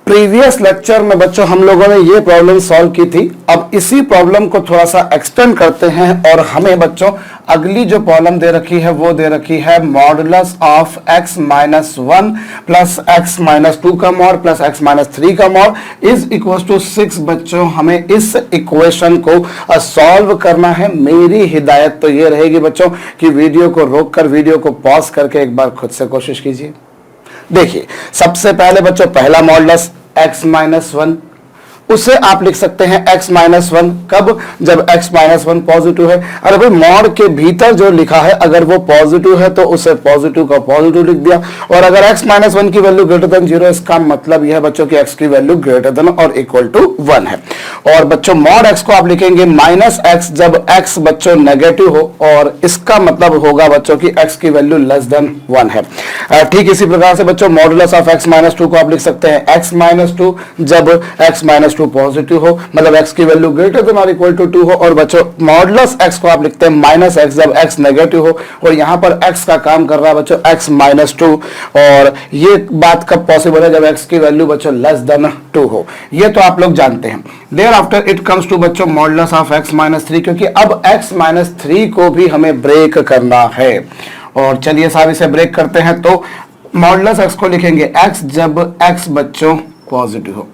Previous lecture में बच्चों हम लोगों ने ये प्रॉब्लम सॉल्व की थी। अब इसी प्रॉब्लम को थोड़ा सा एक्सटेंड करते हैं और हमें बच्चों अगली जो प्रॉब्लम दे रखी है वो दे रखी है modulus of x minus 1 plus x minus 2 का मॉड प्लस x माइनस 3 का मॉड इज इक्वल टू 6। बच्चों हमें इस इक्वेशन को सॉल्व करना है। मेरी हिदायत तो ये रहेगी बच्चों कि वीडियो को रोककर वीडियो को पॉज करके एक बार खुद से कोशिश कीजिए। देखिए सबसे पहले बच्चों पहला मॉडुलस x माइनस 1, उसे आप लिख सकते हैं x माइनस 1 कब, जब x माइनस 1 पॉजिटिव है। अरे भाई मॉड के भीतर जो लिखा है अगर वो पॉजिटिव है तो उसे पॉजिटिव का पॉजिटिव लिख दिया, और अगर x माइनस 1 की वैल्यू ग्रेटर देन 0 इसका मतलब यह है बच्चों कि x की वैल्यू ग्रेटर देन और इक्वल टू 1 है। और बच्चों मॉड x को आप लिखेंगे माइनस x जब x बच्चों नेगेटिव हो, और इसका मतलब होगा बच्चों की x की वैल्यू लेस देन 1 है। ठीक इसी प्रकार से बच्चों मॉडुलस ऑफ x माइनस 2 को आप लिख सकते हैं x माइनस 2 जब x माइनस 2 पॉजिटिव हो, मतलब x की वैल्यू ग्रेटर देन और इक्वल टू 2 हो। और बच्चों मॉडुलस x को आप लिखते हैं माइनस x जब x नेगेटिव हो, और यहां पर x का काम कर रहा है बच्चों x माइनस 2, और ये बात कब पॉसिबल है जब x की वैल्यू बच्चों लेस देन 2 हो। ये तो आप लोग जानते हैं। There after it comes to बच्चों मॉडुलस ऑफ x माइनस 3, क्योंकि अब x माइनस 3 को भी हमें ब्रेक करना है। और चलिए साहब इसे ब्रेक करते हैं। तो मॉडुलस x को लिखेंगे x जब x बच्चों पॉजिटिव हो।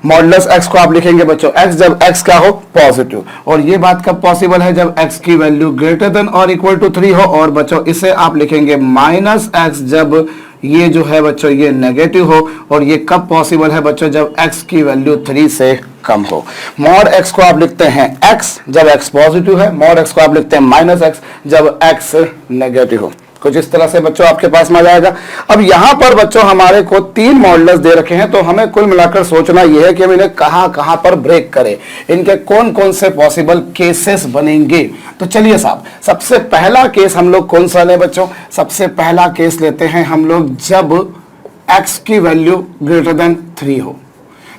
मॉडुलस x को आप लिखेंगे बच्चों x जब x का हो पॉजिटिव, और ये बात कब पॉसिबल है जब x की वैल्यू ग्रेटर देन और इक्वल टू 3 हो। और बच्चों इसे आप लिखेंगे माइनस x जब ये जो है बच्चों ये नेगेटिव हो, और ये कब पॉसिबल है बच्चों जब x की वैल्यू 3 से कम हो। मॉड x को आप लिखते हैं x जब x पॉजिटिव है, मॉड x को आप लिखते हैं माइनस x जब x नेगेटिव हो। कुछ इस तरह से बच्चों आपके पास में आ जाएगा। अब यहां पर बच्चों हमारे को 3 मॉडुलस दे रखे हैं, तो हमें कुल मिलाकर सोचना यह है कि हम इन्हें कहां पर ब्रेक करें, इनके कौन कौन से पॉसिबल केसेस बनेंगे। तो चलिए साहब सबसे पहला केस हम लोग कौन सा लें बच्चों, सबसे पहला केस लेते हैं हम लोग जब x की वैल्यू ग्रेटर देन 3 हो।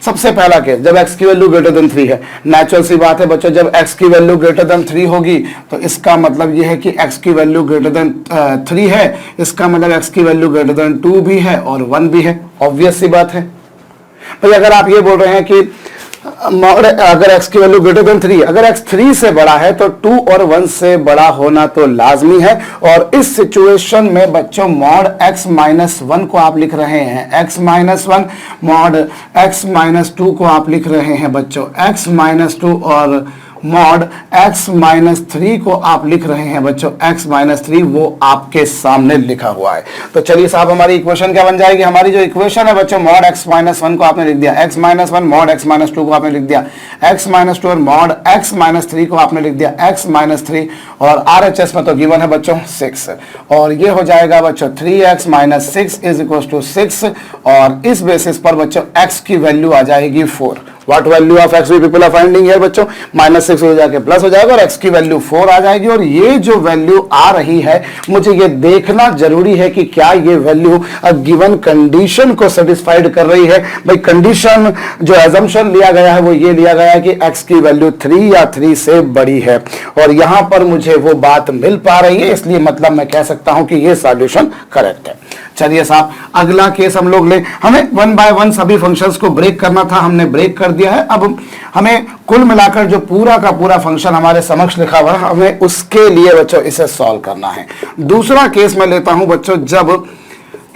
सबसे पहला केस जब x की वैल्यू ग्रेटर देन 3 है। नेचुरल सी बात है बच्चों जब x की वैल्यू ग्रेटर देन 3 होगी तो इसका मतलब यह है कि x की वैल्यू ग्रेटर देन 3 है, इसका मतलब x की वैल्यू ग्रेटर देन 2 भी है और 1 भी है। ऑब्वियस सी बात है भाई। अगर आप ये बोल रहे हैं कि अगर x की वैल्यू ग्रेटर देन 3, अगर x 3 से बड़ा है तो 2 और 1 से बड़ा होना तो लाजमी है। और इस सिचुएशन में बच्चों मॉड x माइनस 1 को आप लिख रहे हैं x minus 1, mod x minus 2 को आप लिख रहे हैं बच्चों x माइनस 2, और मॉड x माइनस 3 को आप लिख रहे हैं बच्चों x माइनस 3, वो आपके सामने लिखा हुआ है। तो चलिए साहब हमारी इक्वेशन क्या बन जाएगी। हमारी जो इक्वेशन है बच्चों मॉड x माइनस 1 को आपने लिख दिया, x minus 1 mod x minus 2 को आपने लिख दिया, x माइनस 2 और मॉड x माइनस 3 को आपने लिख दिया x माइनस 3, और RHS में तो गिवन है बच्चों 6, और ये हो जाएगा बच्चों 3x minus 6 is equal to 6, और इस बेसिस पर बच्चों x की वैल्यू आ जाएगी 4। What value of x we people are finding here बच्चों, माइनस 6 हो जाके प्लस हो जाएगा और x की वैल्यू 4 आ जाएगी। और ये जो वैल्यू आ रही है मुझे ये देखना जरूरी है कि क्या ये वैल्यू गिवन कंडीशन को सेटिस्फाइड कर रही है। भाई कंडीशन जो एजम्पशन लिया गया है वो ये लिया गया है कि x की वैल्यू 3 या 3 से बड़ी है, और यहां पर मुझे वो बात मिल पा रही है, इसलिए मतलब मैं कह सकता हूं कि ये सॉल्यूशन करेक्ट है। चलिए साहब अगला केस हम लोग ले। हमें 1 बाय 1 सभी फंक्शंस को ब्रेक करना था, हमने ब्रेक कर दिया है। अब हमें कुल मिलाकर जो पूरा का पूरा फंक्शन हमारे समक्ष लिखा हुआ है हमें उसके लिए बच्चों इसे सॉल्व करना है। दूसरा केस मैं लेता हूं बच्चों जब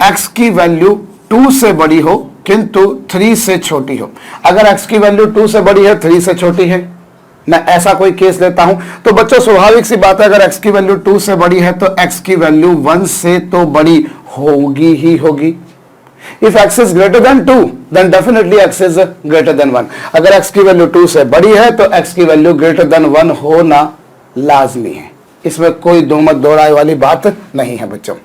x की वैल्यू 2 से बड़ी हो किंतु 3 से छोटी हो। अगर x की वैल्यू 2 से बड़ी है 3 से छोटी है, मैं ऐसा कोई केस लेता हूं तो बच्चों स्वाभाविक सी बात है अगर x की वैल्यू 2 से बड़ी है तो x की वैल्यू 1 से तो बड़ी होगी ही होगी। If x is greater than 2 then definitely x is greater than 1। अगर x की वैल्यू 2 से बड़ी है तो x की वैल्यू greater than 1 होना लाजमी है, इसमें कोई दो मत दो राय वाली बात नहीं है बच्चों।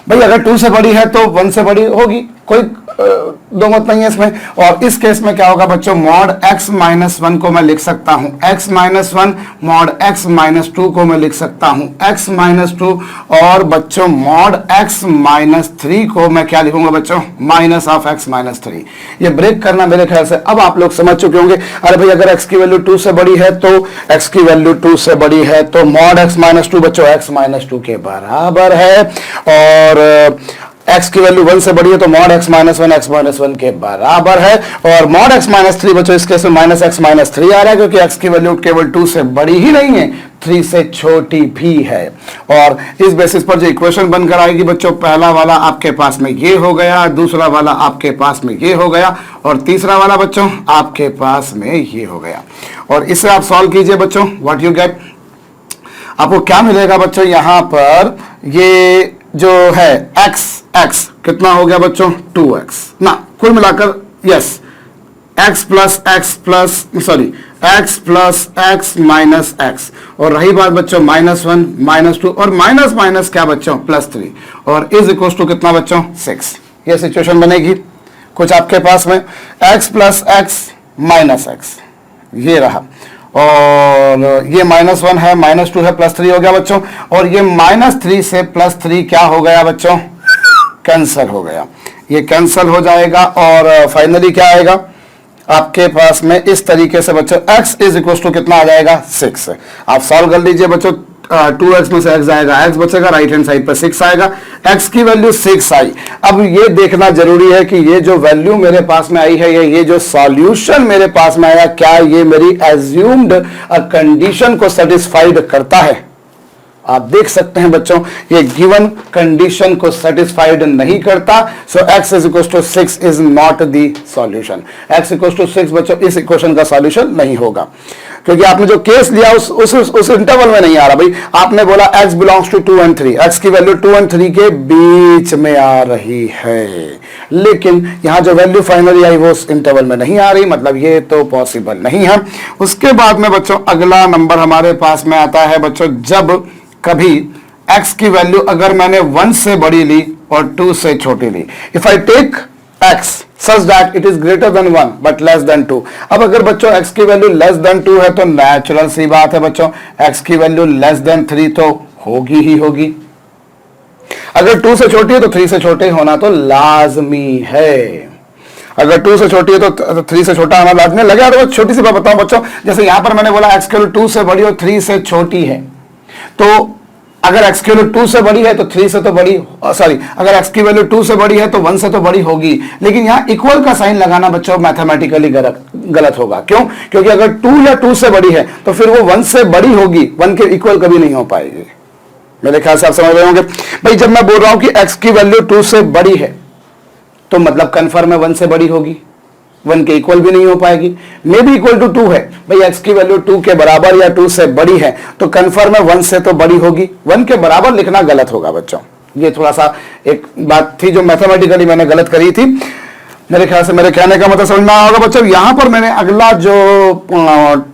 भाई अगर 2 से बड़ी है तो 1 से बड़ी होगी, कोई दो मत नहीं है इसमें। और इस केस में क्या होगा बच्चों मॉड x माइनस 1 को मैं लिख सकता हूं x minus 1, mod x minus 2 को मैं लिख सकता हूं x माइनस 2, और बच्चों मॉड x माइनस 3 को मैं क्या लिखूंगा बच्चों माइनस ऑफ x माइनस 3। ये ब्रेक करना मेरे ख्याल से अब आप लोग समझ चुके होंगे। अरे भाई अगर x की वैल्यू 2 से बड़ी है तो x की वैल्यू 2 से बड़ी है तो मॉड x माइनस 2 बच्चों x माइनस 2 के बराबर है। और x की वैल्यू 1 से बड़ी है तो मॉड x माइनस वन के बराबर है, और मॉड x माइनस 3 बच्चों इस केस में माइनस x माइनस 3 आ रहा है क्योंकि x की वैल्यू केवल 2 से बड़ी ही नहीं है, 3 से छोटी भी है। और इस बेसिस पर जो इक्वेशन बनकर आएगी बच्चों, पहला वाला आपके पास में ये हो गया, दूसरा वाला आपके पास में ये हो गया, और तीसरा वाला बच्चों आपके पास में ये हो गया। और इसे आप सॉल्व कीजिए बच्चों, व्हाट यू गेट, आपको क्या मिलेगा बच्चों, यहां पर ये जो है x कितना हो गया बच्चों 2x ना, कुल मिलाकर yes x plus x minus x, और रही बात बच्चों -1 -2 और माइनस माइनस क्या बच्चों +3, और इज इक्वल टू कितना बच्चों 6। ये सिचुएशन बनेगी कुछ आपके पास में x plus x minus x ये रहा, और ये -1 है, -2 है, +3 हो गया बच्चों, और ये -3 से +3 क्या हो गया बच्चों, कैंसल हो गया, ये कैंसल हो जाएगा, और फाइनली क्या आएगा आपके पास में इस तरीके से बच्चों x इज इक्वल टू कितना आ जाएगा 6। आप सॉल्व कर लीजिए बच्चों, 2x में से x जाएगा, x बचेगा, राइट हैंड साइड पर 6 आएगा, x की वैल्यू 6 आई। अब ये देखना जरूरी है कि ये जो वैल्यू मेरे पास में आई है, ये जो सॉल्यूशन मेरे पास में आया, क्या ये मेरी एज्यूम्ड कंडीशन को सेटिस्फाइड करता है। आप देख सकते हैं बच्चों ये गिवन कंडीशन को सेटिस्फाइड नहीं करता, so x is equal to 6 is not the solution. x equal to 6 बच्चों इस इक्वेशन का सॉल्यूशन नहीं होगा, क्योंकि आपने जो केस लिया उस इंटरवल में नहीं आ रहा भाई। आपने बोला x belongs to 2 and 3, x की वैल्यू 2 and 3 के बीच में आ रही है, लेकिन यहां जो वैल्यू फाइनली आई वो उस इंटरवल में नहीं आ रही, मतलब ये तो पॉसिबल नहीं है। उसके बाद में बच्चों अगला नंबर हमारे पास में आता है बच्चों, जब कभी x की वैल्यू अगर मैंने 1 से बड़ी ली और 2 से छोटी ली, if I take x such that it is greater than 1 but less than 2। अब अगर बच्चों x की वैल्यू लेस देन 2 है तो नेचुरल सी बात है बच्चों x की वैल्यू लेस देन 3 तो होगी ही होगी। अगर 2 से छोटी है तो 3 से छोटे होना तो लाजमी है, अगर 2 से छोटी है तो 3 से छोटा होना लाजमी लगे। तो छोटी सी बात बताऊं बच्चों, जैसे यहां पर मैंने बोला x की वैल्यू 2 से बड़ी और 3 से छोटी है, तो अगर x की वैल्यू 2 से बड़ी है तो 3 से तो बड़ी, सॉरी अगर x की वैल्यू 2 से बड़ी है तो 1 से तो बड़ी होगी, लेकिन यहां इक्वल का साइन लगाना बच्चों मैथमेटिकली गलत होगा। क्यों? क्योंकि अगर 2 या 2 से बड़ी है तो फिर वो 1 से बड़ी होगी, 1 के इक्वल कभी नहीं हो पाएगी। मेरे ख्याल से आप समझ रहे होंगे भाई, जब मैं बोल रहा हूं कि x की वैल्यू 2 से बड़ी है तो मतलब कन्फर्म है 1 से बड़ी होगी, 1 के इक्वल भी नहीं हो पाएगी। मे बी इक्वल टू 2 है भाई, x की वैल्यू 2 के बराबर या 2 से बड़ी है तो कन्फर्म है 1 से तो बड़ी होगी, 1 के बराबर लिखना गलत होगा बच्चों। ये थोड़ा सा एक बात थी जो मैथमेटिकली मैंने गलत करी थी, मेरे ख्याल से मेरे कहने का मतलब समझ में आया होगा बच्चों। यहां पर मैंने अगला जो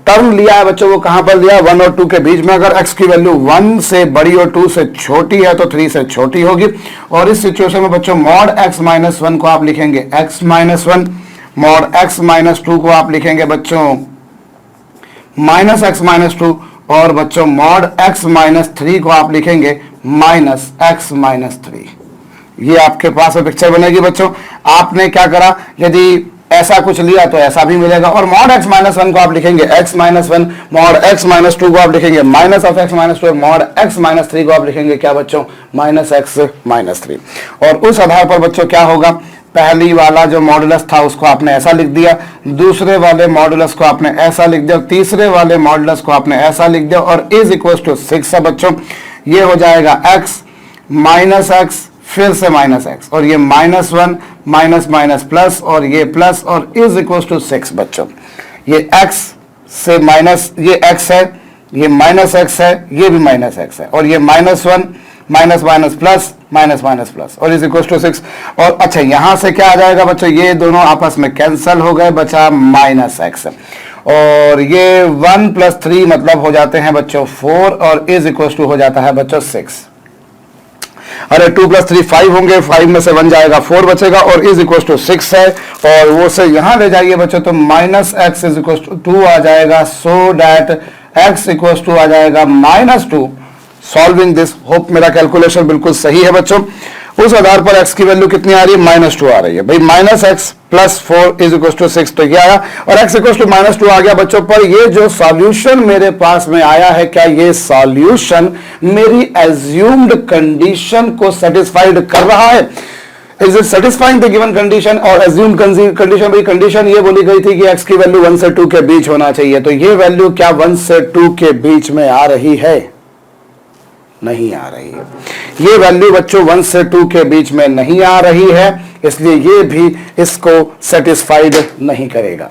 टर्म लिया है बच्चों वो कहां पर लिया, 1 और 2 के बीच में। अगर x की वैल्यू 1 से बड़ी और 2 से छोटी है तो 3 से छोटी होगी, और इस सिचुएशन में बच्चों मॉड x माइनस 1 को आप लिखेंगे x minus 1, mod x minus 2 को आप लिखेंगे बच्चों माइनस x माइनस 2, और बच्चों मॉड x माइनस 3 को आप लिखेंगे माइनस x माइनस 3। ये आपके पास में पिक्चर बनेगी बच्चों। आपने क्या करा, यदि ऐसा कुछ लिया तो ऐसा भी मिलेगा, और मॉड x माइनस 1 को आप लिखेंगे x minus 1, mod x minus 2 को आप लिखेंगे minus of x minus 2, mod x minus 3 को आप लिखेंगे क्या बच्चों माइनस x माइनस 3। और उस आधार पर बच्चों क्या होगा, पहली वाला जो मॉडुलस था उसको आपने ऐसा लिख दिया, दूसरे वाले मॉडुलस को आपने ऐसा लिख दिया, तीसरे वाले मॉडुलस को आपने ऐसा लिख दिया, और इज इक्वल टू 6 है बच्चों। ये हो जाएगा x माइनस x फिर से माइनस x, और ये -1 माइनस माइनस प्लस, और ये प्लस, और इज इक्वल टू 6 बच्चों। ये x से माइनस, ये x है, ये माइनस x है, ये भी माइनस x है, और ये -1 minus minus plus, minus minus plus, और इज इक्वल टू 6। और अच्छा यहां से क्या आ जाएगा बच्चों, ये दोनों आपस में कैंसल हो गए, बचा माइनस x, और ये 1 + 3 मतलब हो जाते हैं बच्चों 4, और इज इक्वल टू हो जाता है बच्चों 6। अरे 2 + 3 5 होंगे, 5 में से 1 जाएगा, 4 बचेगा, और इज इक्वल टू 6 है, और वो से यहां ले जाइए बच्चों तो minus x is equal to 2 आ जाएगा, so that x equal to आ जाएगा -2। सॉल्विंग दिस, होप मेरा कैलकुलेशन बिल्कुल सही है बच्चों। उस आधार पर x की वैल्यू कितनी आ रही है, -2 आ रही है भाई। -x + 4 = 6 तो ये आया, और x = -2 आ गया बच्चों। पर ये जो सॉल्यूशन मेरे पास में आया है, क्या ये सॉल्यूशन मेरी एज्यूम्ड कंडीशन को सेटिस्फाइड कर रहा है? Is it satisfying the given condition? और एज्यूम्ड कंडीशन, भाई कंडीशन ये बोली गई थी कि x की वैल्यू 1 से 2 के बीच होना चाहिए, तो ये वैल्यू क्या 1 से 2 के बीच में आ रही है? नहीं आ रही है। ये वैल्यू बच्चों 1 से 2 के बीच में नहीं आ रही है, इसलिए ये भी इसको सेटिस्फाइड नहीं करेगा।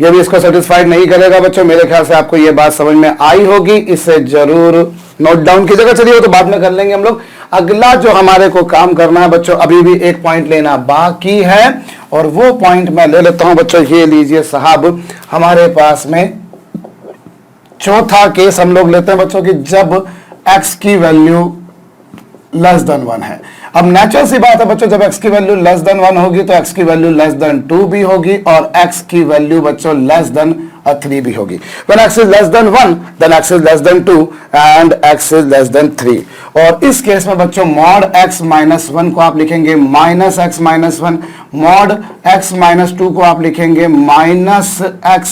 ये भी इसको सेटिस्फाइड नहीं करेगा बच्चों। मेरे ख्याल से आपको ये बात समझ में आई होगी, इसे जरूर नोट डाउन कीजिएगा। चलिए वो तो बाद में कर लेंगे हम लोग। अगला जो हमारे को काम करना है बच्चों, अभी भी एक पॉइंट लेना बाकी है, और वो पॉइंट मैं ले लेता हूं बच्चों। ये लीजिए साहब, हमारे पास में चौथा केस हम लोग लेते हैं बच्चों की जब x की वैल्यू <<1 है। अब नेचुरल सी बात है बच्चों, जब x की वैल्यू <<1 होगी तो x की वैल्यू <2 भी होगी, और x की वैल्यू बच्चों <3 भी होगी। When x is <1 then x is <2 and x is <3। और इस केस में बच्चों mod x - 1 को आप लिखेंगे -x - 1, mod x - 2 को आप लिखेंगे -x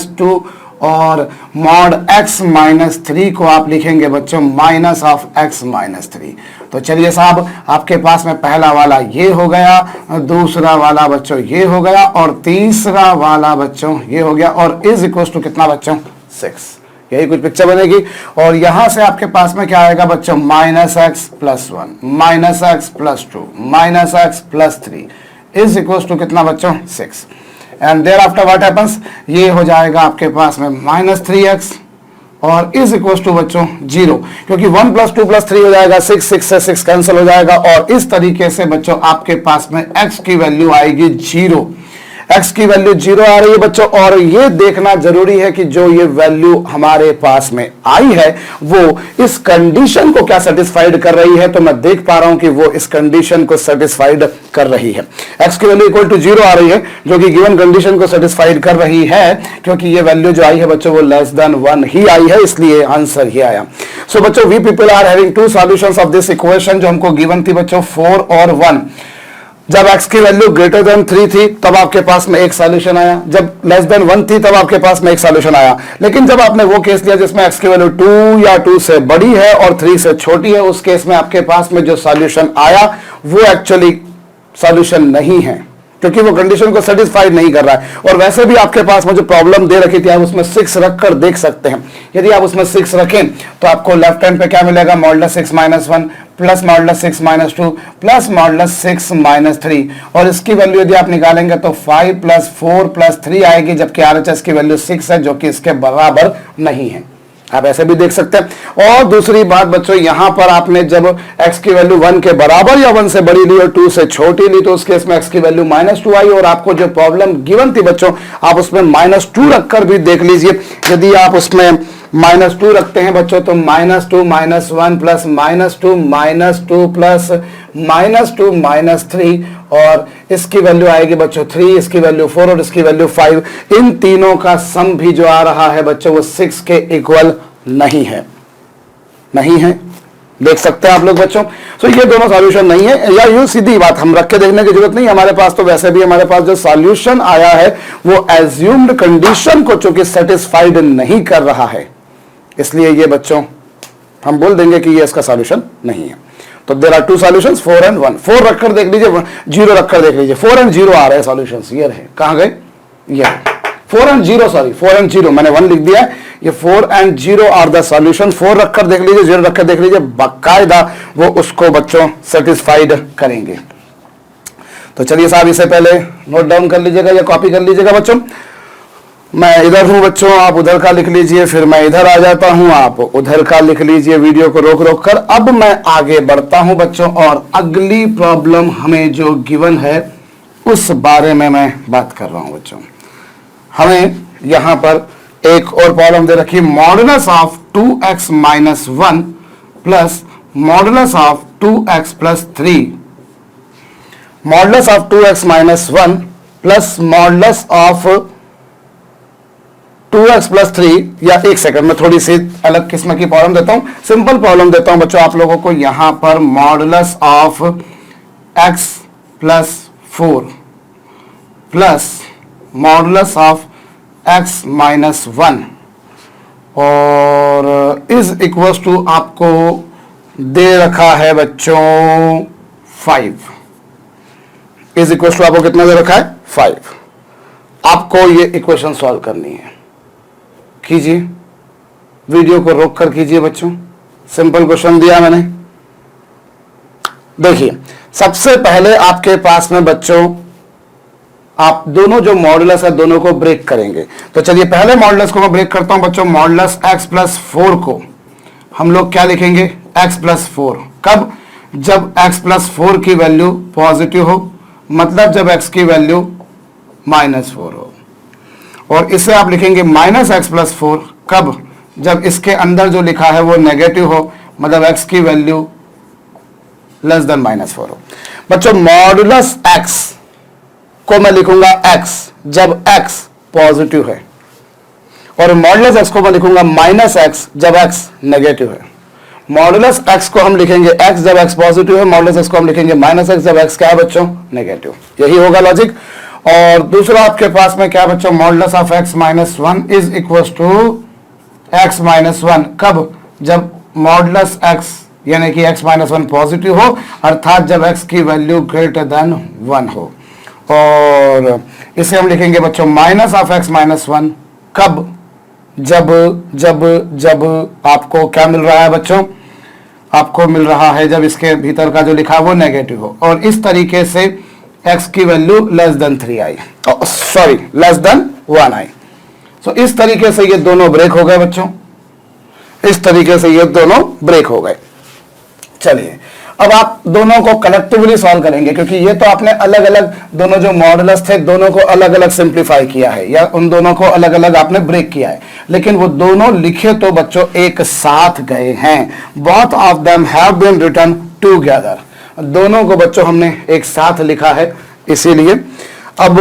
- 2, और mod x - 3 को आप लिखेंगे बच्चों -x - 3। तो चलिए साहब, आपके पास में पहला वाला ये हो गया, दूसरा वाला बच्चों ये हो गया, और तीसरा वाला बच्चों ये हो गया, और इज इक्वल टू कितना बच्चों 6। यही कुछ पिक्चर बनेगी। और यहां से आपके पास में क्या आएगा बच्चों, -x + 1 -x + 2 -x + 3 is equal to कितना बच्चों 6। And there after what happens, ये हो जाएगा आपके पास में -3x और इज इक्वल टू बच्चों 0, क्योंकि 1 + 2 + 3 हो जाएगा 6, 6 से 6 कैंसिल हो जाएगा, और इस तरीके से बच्चों आपके पास में x की वैल्यू आएगी 0। x की वैल्यू 0 आ रही है बच्चों, और ये देखना जरूरी है कि जो ये वैल्यू हमारे पास में आई है वो इस कंडीशन को क्या सेटिस्फाइड कर रही है। तो मैं देख पा रहा हूं कि वो इस कंडीशन को सेटिस्फाइड कर रही है। x की वैल्यू इक्वल टू 0 आ रही है, जो कि गिवन कंडीशन को सेटिस्फाइड कर रही है, क्योंकि ये वैल्यू जो आई है बच्चों वो <1 ही आई है, इसलिए आंसर ये आया। सो बच्चों, we people are having 2 solutions of this equation, जो हमको गिवन थी बच्चों 4 और 1। जब x की वैल्यू >3 थी तब आपके पास में एक सॉल्यूशन आया, जब <1 थी तब आपके पास में एक सॉल्यूशन आया। लेकिन जब आपने वो केस लिया जिसमें x की वैल्यू 2 या 2 से बड़ी है और 3 से छोटी है, उस केस में आपके पास में जो सॉल्यूशन आया वो एक्चुअली सॉल्यूशन नहीं है, क्योंकि वो कंडीशन को सेटिस्फाइड नहीं कर रहा है। और वैसे भी आपके पास में जो प्रॉब्लम दे रखी थी, आप उसमें 6 रखकर देख सकते हैं। यदि आप उसमें 6 रखें तो आपको लेफ्ट हैंड पे क्या मिलेगा, (6 - 1 प्लस (6 - 2 प्लस (6 - 3), और इसकी वैल्यू यदि आप निकालेंगे तो 5 + 4 + 3 आएगी, जबकि RHS की वैल्यू 6 है, जो कि इसके बराबर नहीं है। आप ऐसे भी देख सकते हैं। और दूसरी बात बच्चों, यहां पर आपने जब x की वैल्यू 1 के बराबर या 1 से बड़ी ली और 2 से छोटी ली, तो उस केस में x की वैल्यू -2 आई, और आपको जो प्रॉब्लम गिवन थी बच्चों, आप उसमें -2 रखकर भी देख लीजिए। यदि आप उसमें -2 रखते हैं बच्चों, तो -2 - 1 प्लस -2 -2 प्लस -2 -3, और इसकी वैल्यू आएगी बच्चों 3, इसकी वैल्यू 4 और इसकी वैल्यू 5। इन तीनों का सम भी जो आ रहा है बच्चों वो 6 के इक्वल नहीं है, नहीं है। देख सकते हैं आप लोग बच्चों। सो ये दोनों सॉल्यूशन नहीं है, या यूं सीधी बात हम रख के देखने की जरूरत नहीं हमारे पास। तो वैसे भी हमारे पास जो सॉल्यूशन आया है वो एज्यूम्ड कंडीशन को चूंकि सेटिस्फाइड नहीं कर रहा है, इसलिए ये बच्चों हम बोल देंगे कि ये इसका सॉल्यूशन नहीं है। तो देयर आर 2 सॉल्यूशंस, 4 and 1। 4 रखकर देख लीजिए, 0 रखकर देख लीजिए। 4 and 0 आ रहे हैं सॉल्यूशंस, ये रहे। कहां गए ये 4 and 0, सॉरी 4 and 0, मैंने 1 लिख दिया है। ये 4 and 0 आर द सॉल्यूशन। 4 रखकर देख लीजिए, 0 रखकर देख लीजिए, बाकायदा वो उसको बच्चों सेटिस्फाइड करेंगे। तो चलिए साहब, इसे पहले नोट डाउन कर लीजिएगा या कॉपी कर लीजिएगा बच्चों। मैं इधर हूं बच्चों, आप उधर का लिख लीजिए, फिर मैं इधर आ जाता हूं, आप उधर का लिख लीजिए, वीडियो को रोक रोक कर। अब मैं आगे बढ़ता हूं बच्चों, और अगली प्रॉब्लम हमें जो गिवन है उस बारे में मैं बात कर रहा हूं बच्चों। हमें यहां पर एक और प्रॉब्लम दे रखी, modulus of 2x - 1 plus modulus of 2x + 3, modulus of 2x - 1 plus modulus of 2x plus 3, या एक सेकंड में थोड़ी सी अलग किस्म की प्रॉब्लम देता हूं, सिंपल प्रॉब्लम देता हूं बच्चों आप लोगों को। यहां पर modulus of x plus 4 plus modulus of x minus 1 और इज इक्वल टू आपको दे रखा है बच्चों 5, इज इक्वल टू आपको कितना दे रखा है 5। आपको ये इक्वेशन सॉल्व करनी है, कीजिए, वीडियो को रोक कर कीजिए बच्चों, सिंपल क्वेश्चन दिया मैंने। देखिए सबसे पहले आपके पास में बच्चों आप दोनों जो मॉडुलस है दोनों को ब्रेक करेंगे। तो चलिए पहले मॉडुलस को मैं ब्रेक करता हूं बच्चों। मॉडुलस x प्लस 4 को हम लोग क्या लिखेंगे x प्लस 4। कब? जब x प्लस 4 की वैल्यू पॉजिटिव हो, मतलब जब x की वैल्यू माइनस 4 हो। और इसे आप लिखेंगे माइनस x प्लस 4 कब? जब इसके अंदर जो लिखा है वो नेगेटिव हो, मतलब x की वैल्यू लेस देन माइनस 4 हो। बच्चों मॉडुलस x को मैं लिखूंगा x जब x पॉजिटिव है, और मॉडुलस x को मैं लिखूंगा माइनस x जब x नेगेटिव है। मॉडुलस x को हम लिखेंगे x जब x पॉजिटिव है, मॉडुलस x को हम लिखेंगे माइनस x जब x क्या है बच्चों नेगेटिव। यही होगा लॉजिक। और दूसरा आपके पास में क्या बच्चों, modulus of x minus 1 is equal to x minus 1 कब? जब मॉडुलस x यानी कि x माइनस 1 पॉजिटिव हो, अर्थात जब x की वैल्यू ग्रेटर देन 1 हो। और इसे हम लिखेंगे बच्चों माइनस ऑफ x माइनस 1 कब? जब जब जब आपको क्या मिल रहा है बच्चों, आपको मिल रहा है जब इसके भीतर का जो लिखा है वो नेगेटिव हो, और इस तरीके से x की वैल्यू लेस देन 3 आई, सॉरी लेस देन 1 आई। सो इस तरीके से ये दोनों ब्रेक हो गए बच्चों, इस तरीके से ये दोनों ब्रेक हो गए। चलिए अब आप दोनों को कलेक्टिवली सॉल्व करेंगे, क्योंकि ये तो आपने अलग अलग दोनों जो मॉडुलस थे दोनों को अलग अलग सिंप्लीफाई किया है, या उन दोनों को अलग अलग आपने ब्रेक किया है, लेकिन वो दोनों लिखे तो बच्चों एक साथ गए हैं। Both of them have been written together, दोनों को बच्चों हमने एक साथ लिखा है। इसीलिए अब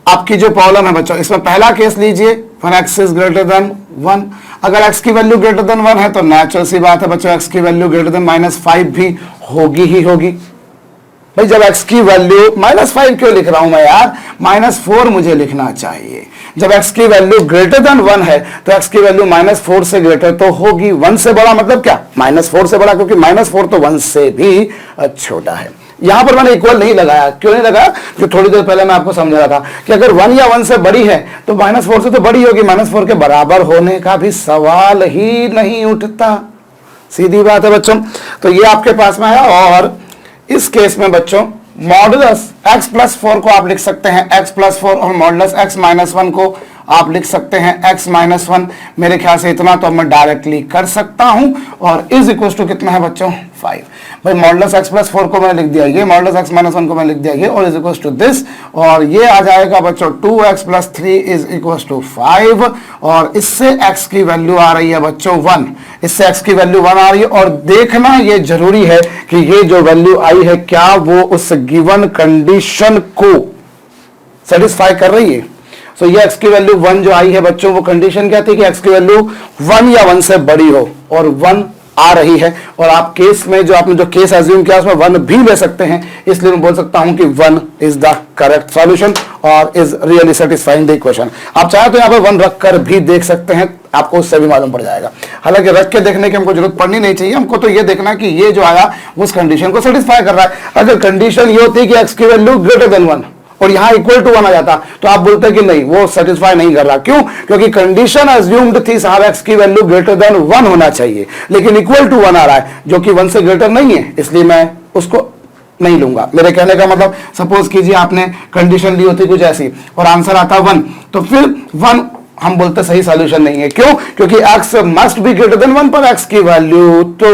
आपकी जो प्रॉब्लम है बच्चों, इसमें पहला केस लीजिए, for x is greater than 1। अगर x की वैल्यू ग्रेटर देन 1 है तो नेचुरल सी बात है बच्चों x की वैल्यू ग्रेटर देन माइनस 5 भी होगी ही होगी। भाई जब x की वैल्यू माइनस 5 क्यों लिख रहा हूं मैं यार, माइनस 4 मुझे लिखना चाहिए। जब x की वैल्यू ग्रेटर देन 1 है तो x की वैल्यू माइनस 4 से ग्रेटर तो होगी। 1 से बड़ा मतलब क्या, माइनस 4 से बड़ा, क्योंकि माइनस 4 तो 1 से भी छोटा है। यहां पर मैंने इक्वल नहीं लगाया, क्यों नहीं लगाया, जो थोड़ी देर पहले मैं आपको समझा रहा था कि अगर 1 या 1 से बड़ी है तो माइनस 4 से तो बड़ी होगी, माइनस 4 के बराबर होने का भी सवाल ही नहीं उठता। सीधी बात है बच्चों। तो ये आपके पास में है, और इस केस में बच्चों मॉडुलस x प्लस 4 को आप लिख सकते हैं x प्लस 4, और मॉडुलस x माइनस 1 को आप लिख सकते हैं x माइनस 1। मेरे ख्याल से इतना तो मैं डायरेक्टली कर सकता हूं, और इज इक्वल टू कितना है बच्चों 5। भाई मॉडुलस x प्लस 4 को मैंने लिख दिया ये, मॉडुलस x माइनस 1 को मैंने लिख दिया ये, और इज इक्वल टू दिस, और ये आ जाएगा बच्चों 2x plus 3 is equal to 5। और इससे x की वैल्यू आ रही है बच्चों 1, इससे x की वैल्यू 1 आ रही है। और देखना ये जरूरी है कि ये जो वैल्यू आई है क्या वो उस गिवन कंडीशन को सेटिस्फाई कर रही है। तो ये x की वैल्यू 1 जो आई है बच्चों, वो कंडीशन क्या थी कि x की वैल्यू 1 या 1 से बड़ी हो, और 1 आ रही है। और आप केस में जो आपने जो केस एज्यूम किया उसमें 1 भी ले सकते हैं, इसलिए मैं बोल सकता हूं कि 1 इज द करेक्ट सॉल्यूशन और is really satisfying the equation. आप चाहे तो यहां पर 1 रख कर भी देख सकते हैं, आपको उससे भी मालूम पड़ जाएगा। हालांकि रख के देखने की हमको जरूरत पड़नी नहीं चाहिए, हमको तो ये देखना कि ये जो आया उस कंडीशन को सेटिस्फाई कर रहा है। अगर कंडीशन ये होती है कि x की वैल्यू ग्रेटर देन 1 और यहां इक्वल टू 1 आ जाता तो आप बोलते कि नहीं वो सेटिस्फाई नहीं कर रहा। क्यों? क्योंकि कंडीशन अज्यूम्ड थी साहब x की वैल्यू ग्रेटर देन 1 होना चाहिए, लेकिन इक्वल टू 1 आ रहा है जो कि 1 से ग्रेटर नहीं है, इसलिए मैं उसको नहीं लूंगा। मेरे कहने का मतलब सपोज कीजिए आपने कंडीशन ली होती कुछ ऐसी और आंसर आता 1, तो फिर 1 हम बोलते सही सॉल्यूशन नहीं है। क्यों? क्योंकि x must be greater than 1 पर x की वैल्यू तो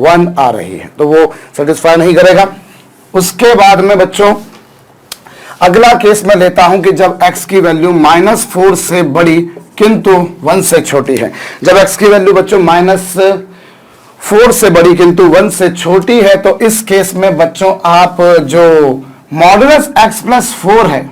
1 आ रही है, तो वो सेटिस्फाई नहीं करेगा। उसके बाद में बच्चों अगला केस मैं लेता हूं कि जब x की वैल्यू -4 से बड़ी किंतु 1 से छोटी है। जब x की वैल्यू बच्चों -4 से बड़ी किंतु 1 से छोटी है, तो इस केस में बच्चों आप जो मॉडुलस x प्लस 4 है,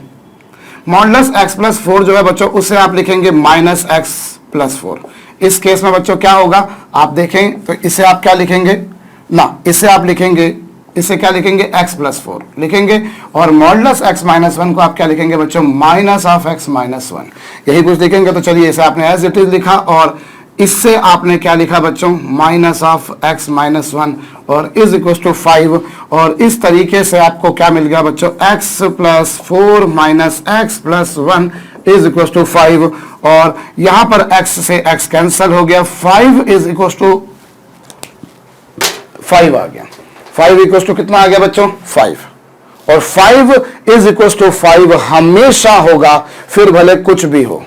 मॉडुलस x प्लस 4 जो है बच्चों उसे आप लिखेंगे माइनस x प्लस 4। इस केस में बच्चों क्या होगा, आप देखें तो इसे आप क्या लिखेंगे ना, इसे आप लिखेंगे, इसे क्या लिखेंगे x प्लस 4 लिखेंगे, और मॉडुलस x माइनस 1 को आप क्या लिखेंगे बच्चों, माइनस ऑफ x माइनस 1, यही कुछ लिखेंगे। तो चलिए इसे आपने एज इट इज लिखा, और इससे आपने क्या लिखा बच्चों, माइनस ऑफ x माइनस 1 और इज इक्वल टू 5, और इस तरीके से आपको क्या मिल गया बच्चों, x plus 4 minus x plus 1 is equal to 5, और यहां पर x से x कैंसल हो गया, 5 इज इक्वल टू 5 आ गया, 5 इक्वल टू कितना आ गया बच्चों, 5, और 5 इज इक्वल टू 5 हमेशा होगा, फिर भले कुछ भी हो।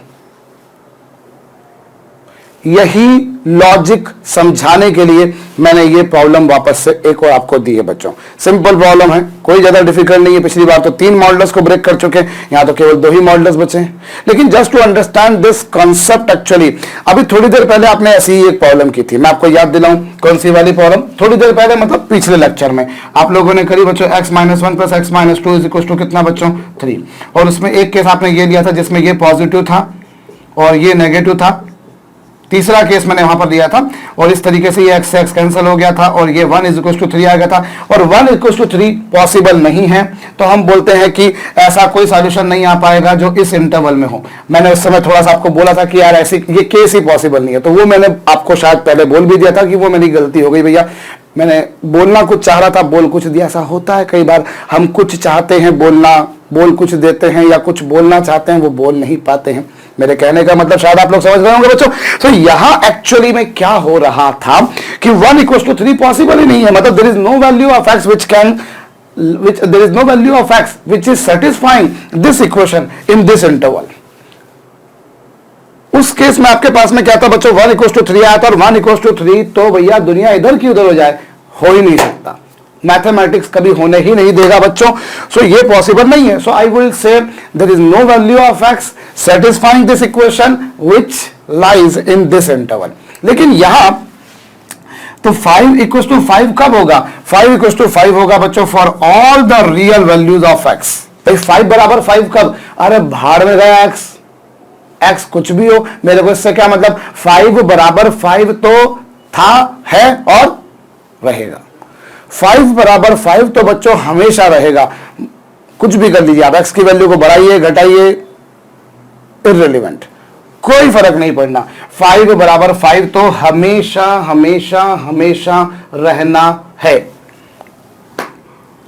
यही लॉजिक समझाने के लिए मैंने ये प्रॉब्लम वापस से एक और आपको दी है बच्चों। सिंपल प्रॉब्लम है, कोई ज्यादा डिफिकल्ट नहीं है। पिछली बार तो 3 मॉडुलस को ब्रेक कर चुके हैं, यहां तो केवल 2 ही मॉडुलस बचे हैं। लेकिन just to understand this concept, actually अभी थोड़ी देर पहले आपने ऐसी ही एक प्रॉब्लम की थी, मैं आपको याद दिलाऊं कौन सी वाली प्रॉब्लम, थोड़ी देर पहले मतलब पिछले लेक्चर में आप लोगों ने करी बच्चों, x minus 1 plus x minus 2 is equal to कितना बच्चों, 3, और उसमें एक केस आपने ये लिया था जिसमें ये पॉजिटिव था और ये नेगेटिव था, तीसरा केस मैंने वहां पर दिया था, और इस तरीके से ये x से x कैंसिल हो गया था, और ये 1 इज इक्वल टू 3 आ गया था, और 1 इक्वल टू 3 पॉसिबल नहीं है, तो हम बोलते हैं कि ऐसा कोई सॉल्यूशन नहीं आ पाएगा जो इस इंटरवल में हो। मैंने उस समय थोड़ा सा आपको बोला था कि यार ऐसी ये केस ही पॉसिबल नहीं है, तो वो मैंने आपको शायद पहले बोल भी दिया था कि वो मेरी गलती हो गई भैया, मैंने बोलना कुछ चाह रहा था, बोल कुछ दिया। ऐसा होता है कई बार, हम कुछ चाहते हैं बोलना, बोल कुछ देते हैं, या कुछ बोलना चाहते हैं वो बोल नहीं पाते हैं। मेरे कहने का मतलब शायद आप लोग समझ रहे होंगे बच्चों। तो यहां एक्चुअली में क्या हो रहा था कि 1 इक्वल टू 3 पॉसिबल ही नहीं है, मतलब there is no value of x there is no value of x which is satisfying this equation in this interval। उस केस में आपके पास में क्या था बच्चों, 1 इक्वल टू 3 आया था, और 1 इक्वल टू 3 तो भैया दुनिया इधर की उधर हो जाए, हो ही नहीं सकता, मैथमेटिक्स कभी होने ही नहीं देगा बच्चों। सो ये पॉसिबल नहीं है। So I will say there is no value of x satisfying this equation which lies in this interval। लेकिन यहां तो 5 इक्वल टू 5 कब होगा, 5 इक्वल टू 5 होगा बच्चों for all the real values of x। भाई 5 बराबर 5 कब, अरे भाड़ में गया x कुछ भी हो, मेरे को इससे क्या मतलब, 5 बराबर 5 तो था, है और रहेगा। 5 बराबर 5 तो बच्चों हमेशा रहेगा, कुछ भी कर लीजिए आप, x की वैल्यू को बढ़ाइए घटाइए, इररिलेवेंट, कोई फर्क नहीं पड़ना। 5 बराबर 5 तो हमेशा हमेशा हमेशा रहना है।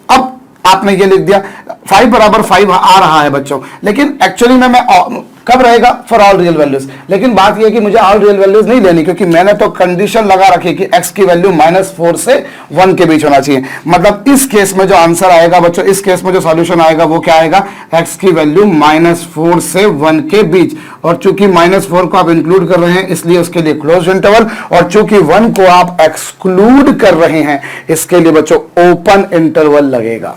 अब आपने ये लिख दिया 5 बराबर 5 आ रहा है बच्चों, लेकिन एक्चुअली में मैं कब रहेगा, फॉर ऑल रियल वैल्यूज। लेकिन बात यह कि मुझे ऑल रियल वैल्यूज नहीं लेनी, क्योंकि मैंने तो कंडीशन लगा रखी कि x की वैल्यू -4 से 1 के बीच होना चाहिए। मतलब इस केस में जो आंसर आएगा बच्चों, इस केस में जो सॉल्यूशन आएगा वो क्या आएगा, x की वैल्यू -4 से 1 के बीच, और चूंकि -4 को आप इंक्लूड कर रहे हैं इसलिए उसके लिए क्लोज इंटरवल, और चूंकि 1 को आप एक्सक्लूड कर रहे हैं इसके लिए बच्चों ओपन इंटरवल लगेगा।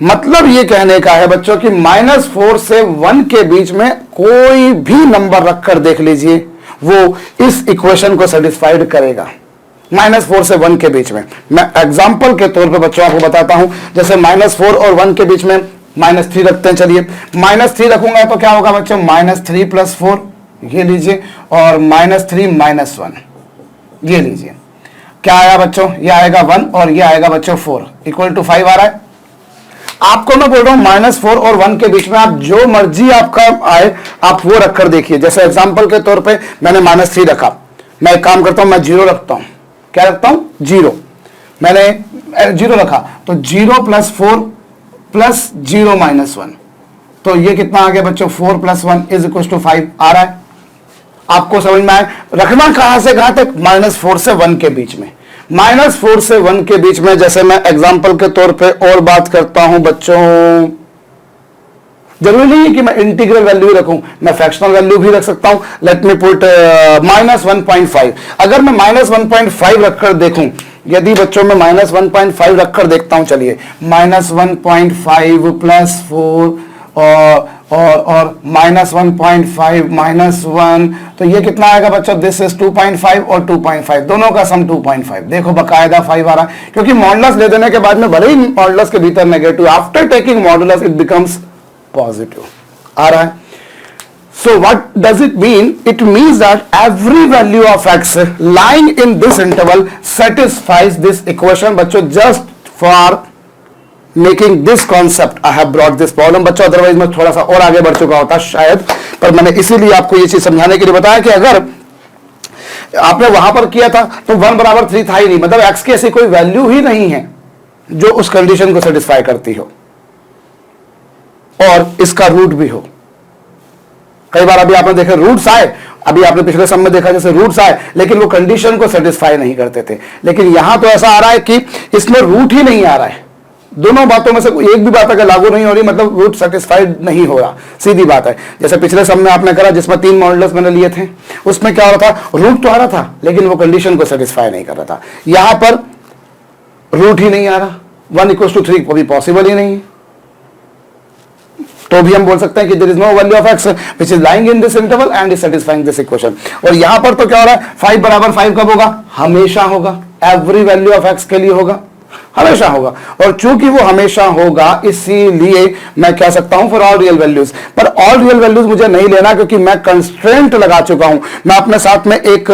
मतलब ये कहने का है बच्चों कि -4 से 1 के बीच में कोई भी नंबर रखकर देख लीजिए, वो इस इक्वेशन को सेटिस्फाइड करेगा। -4 से 1 के बीच में, मैं एग्जांपल के तौर पे बच्चों आपको बताता हूं, जैसे -4 और 1 के बीच में -3 रखते हैं। चलिए -3 रखूंगा तो क्या होगा बच्चों, -3 + 4 ये लीजिए, और -3 - 1 ये लीजिए। क्या आया बच्चों, ये आएगा 1 और ये आएगा बच्चों 4 इक्वल टू 5 आ रहा है। आपको मैं बोल रहा हूं -4 और 1 के बीच में आप जो मर्जी आपका आए आप वो रखकर देखिए। जैसे एग्जांपल के तौर पे मैंने -3 रखा, मैं एक काम करता हूं, मैं 0 रखता हूं। क्या रखता हूं, 0। मैंने 0 रखा तो 0 + 4 + 0 - 1, तो ये कितना आ गया बच्चों, 4 + 1 = 5 आ रहा है। आपको समझ में आया, रखना कहां से कहां तक, -4 से 1 के बीच में। -4 से 1 के बीच में, जैसे मैं एग्जांपल के तौर पे और बात करता हूं बच्चों, जरूरी नहीं है कि मैं इंटीग्रल वैल्यू रखूं, मैं फ्रैक्शनल वैल्यू भी रख सकता हूं। Let me put -1.5। अगर मैं -1.5 रखकर देखूं, यदि बच्चों में -1.5 रखकर देखता हूं, चलिए -1.5 + 4 और -1.5 -1, तो ये कितना आएगा बच्चों, दिस इज 2.5 और 2.5, दोनों का सम 2.5। देखो बकायदा 5 आ रहा है, क्योंकि मॉडुलस ले देने के बाद में भले ही मॉडुलस के भीतर negative, after taking modulus it becomes positive. आ रहा है। So what does it mean? It means that every value of x lying in this interval satisfies this equation. बच्चों just for making this concept I have brought this problem. बच्चों otherwise मैं थोड़ा सा और आगे बढ़ चुका होता शायद, पर मैंने इसीलिए आपको ये चीज समझाने के लिए बताया कि अगर आपने वहां पर किया था तो 1 बराबर 3 था ही नहीं, मतलब x की ऐसी कोई वैल्यू ही नहीं है जो उस कंडीशन को सेटिस्फाई करती हो और इसका रूट भी हो। कई बार अभी आपने देखे रूट्स आए, अभी आपने पिछले सम में देखा जैसे रूट्स आए, लेकिन वो कंडीशन को सेटिस्फाई नहीं करते थे। लेकिन यहां तो ऐसा आ रहा है कि इसमें रूट ही नहीं आ रहा है। दोनों बातों में से कोई एक भी बात अगर लागू नहीं हो रही, मतलब रूट सेटिस्फाइड नहीं हो रहा, सीधी बात है। जैसे पिछले सम में आपने करा जिसमें 3 मॉडुलस मैंने लिए थे, उसमें क्या हो रहा था, रूट तो आ रहा था लेकिन वो कंडीशन को सेटिस्फाई नहीं कर रहा था। यहां पर रूट ही नहीं आ रहा, 1 = 3 को भी पॉसिबल ही नहीं है, तो भी हम बोल सकते हैं कि there is no value of x which is lying in this interval and is satisfying this equation. और यहां पर तो क्या हो रहा है, 5 बराबर 5 कब होगा, हमेशा होगा। एवरी वैल्यू ऑफ x के लिए होगा, हमेशा होगा। और चूंकि वो हमेशा होगा इसीलिए मैं कह सकता हूं फॉर ऑल रियल वैल्यूज। पर ऑल रियल वैल्यूज मुझे नहीं लेना, क्योंकि मैं कंस्ट्रेंट लगा चुका हूं, मैं अपने साथ में एक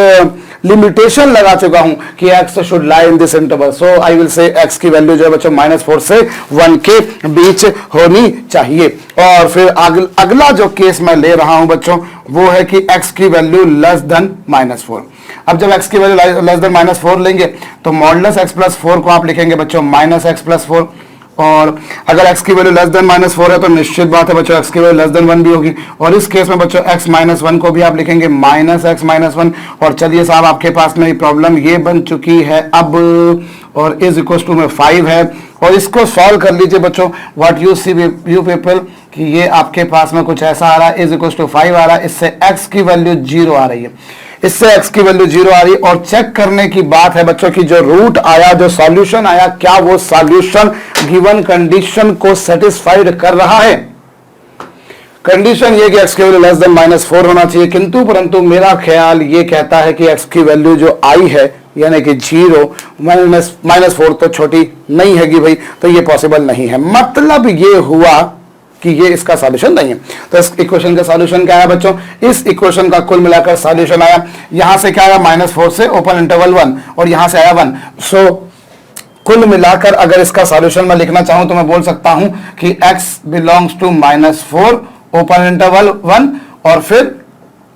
लिमिटेशन लगा चुका हूं कि x should lie in this interval. So I will से x की वैल्यू जो है बच्चों -4 से 1 के बीच होनी चाहिए। और फिर अगला जो केस मैं ले रहा हूं बच्चों वो है कि x की वैल्यू लेस देन -4। अब जब x की वैल्यू लेस देन -4 लेंगे तो मॉडुलस x + 4 को आप लिखेंगे बच्चों -x + 4। और अगर x की वैल्यू लेस देन -4 है तो निश्चित बात है बच्चों x की वैल्यू लेस देन 1 भी होगी। और इस केस में बच्चों x - 1 को भी आप लिखेंगे -x - 1। और चलिए साहब आपके पास में प्रॉब्लम ये बन चुकी है अब, और इज इक्वल टू में 5 है। और इसको सॉल्व कर लीजिए बच्चों, what you see you people, कि ये आपके पास में कुछ ऐसा आ रहा है, इज इक्वल टू 5 आ रहा है, इससे x की वैल्यू 0 आ रही है, इससे x की वैल्यू 0 आ रही है। और चेक करने की बात है बच्चों कि जो रूट आया, जो सॉल्यूशन आया, क्या वो सॉल्यूशन गिवन कंडीशन को सेटिस्फाइड कर रहा है। कंडीशन ये कि x की वैल्यू लेस देन -4 होना चाहिए, किंतु परंतु मेरा ख्याल ये कहता है कि x की वैल्यू जो आई है यानी कि 0 -4 तो छोटी नहीं हैगी भाई, तो ये पॉसिबल नहीं है। मतलब ये हुआ कि ये इसका सॉल्यूशन नहीं है। तो इस इक्वेशन का सॉल्यूशन क्या है बच्चों, इस इक्वेशन का कुल मिलाकर सॉल्यूशन आया, यहां से क्या आया -4 से ओपन इंटरवल 1 और यहां से आया 1। सो कुल मिलाकर अगर इसका सॉल्यूशन मैं लिखना चाहूं तो मैं बोल सकता हूं कि x belongs to -4 open interval 1 और फिर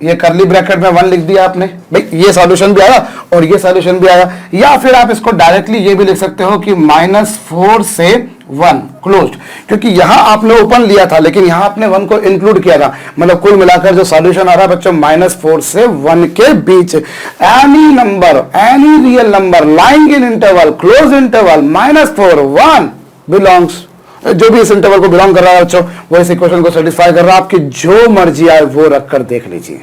ये करली ब्रैकेट में 1 लिख दिया आपने, भाई ये सॉल्यूशन भी आया और ये सॉल्यूशन भी आया। या फिर आप इसको डायरेक्टली ये भी लिख सकते हो कि -4 से 1 क्लोज्ड, क्योंकि यहां आपने ओपन लिया था लेकिन यहां आपने 1 को इंक्लूड किया था। मतलब कुल मिलाकर जो सॉल्यूशन आ रहा है बच्चों -4 से 1 के बीच, any number, any real number lying in interval, close interval -4 1 belongs, जो भी इस इंटरवल को बिलोंग कर रहा है बच्चों वो इस इक्वेशन को सेटिस्फाई कर रहा है। आपकी जो मर्जी आए वो रखकर देख लीजिए।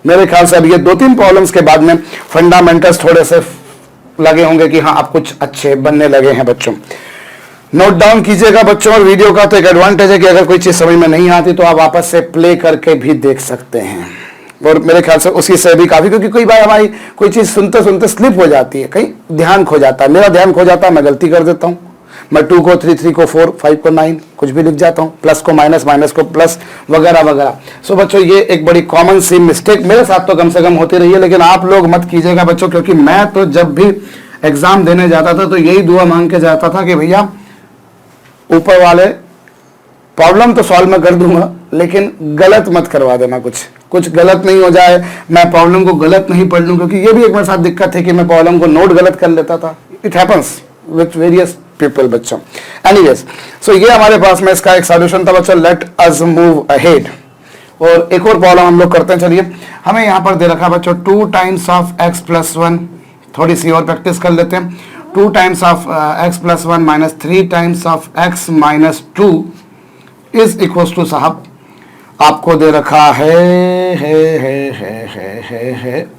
मेरे ख्याल से अब ये 2-3 प्रॉब्लम्स के बाद में फंडामेंटल्स थोड़े से लगे होंगे कि हाँ आप कुछ अच्छे बनने लगे हैं बच्चों। नोट डाउन कीजिएगा बच्चों। और वीडियो का तो एक एडवांटेज है कि अगर कोई चीज समझ में नहीं आती तो आप वापस से प्ले करके भी देख सकते हैं, और मेरे ख्याल से उसी से भी काफी, क्योंकि कई बार हमारी कोई चीज सुनते सुनते स्लिप हो जाती है, कहीं ध्यान खो जाता है, मेरा ध्यान खो जाता है, मैं गलती कर देता हूं, मैं 2 को 3, 3 को 4, 5 को 9 कुछ भी लिख जाता हूं, प्लस को माइनस, माइनस को प्लस वगैरह वगैरह। सो बच्चों ये एक बड़ी कॉमन सी मिस्टेक मेरे साथ तो कम से कम होती रही है, लेकिन आप लोग मत कीजिएगा बच्चों, क्योंकि मैं तो जब भी एग्जाम देने जाता था तो यही दुआ मांग के जाता था कि भैया ऊपर वाले प्रॉब्लम तो सॉल्व मैं कर दूंगा लेकिन गलत मत करवा देना, कुछ गलत नहीं हो जाए, मैं प्रॉब्लम को गलत नहीं पढ़ लूं, क्योंकि ये भी एक मेरे साथ दिक्कत है कि मैं प्रॉब्लम को नोट गलत कर लेता था। It happens with various people बच्चों। एनीवेज, सो ये हमारे पास में इसका एक सॉल्यूशन था बच्चों। Let us move ahead. और एक और प्रॉब्लम हम लोग करते हैं। चलिए, हमें यहाँ पर दे रखा बच्चों 2 टाइम्स ऑफ x + 1, थोड़ी सी और प्रैक्टिस कर लेते हैं। 2 times of x + 1 minus 3 times of x - 2 is equal to, साहब आपको दे रखा है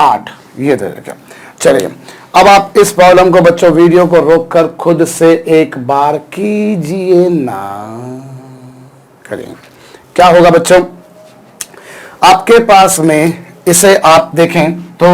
8, ये दे रखा। चलिए, अब आप इस प्रॉब्लम को बच्चों वीडियो को रोककर खुद से एक बार कीजिए ना, करिए। क्या होगा बच्चों, आपके पास में इसे आप देखें तो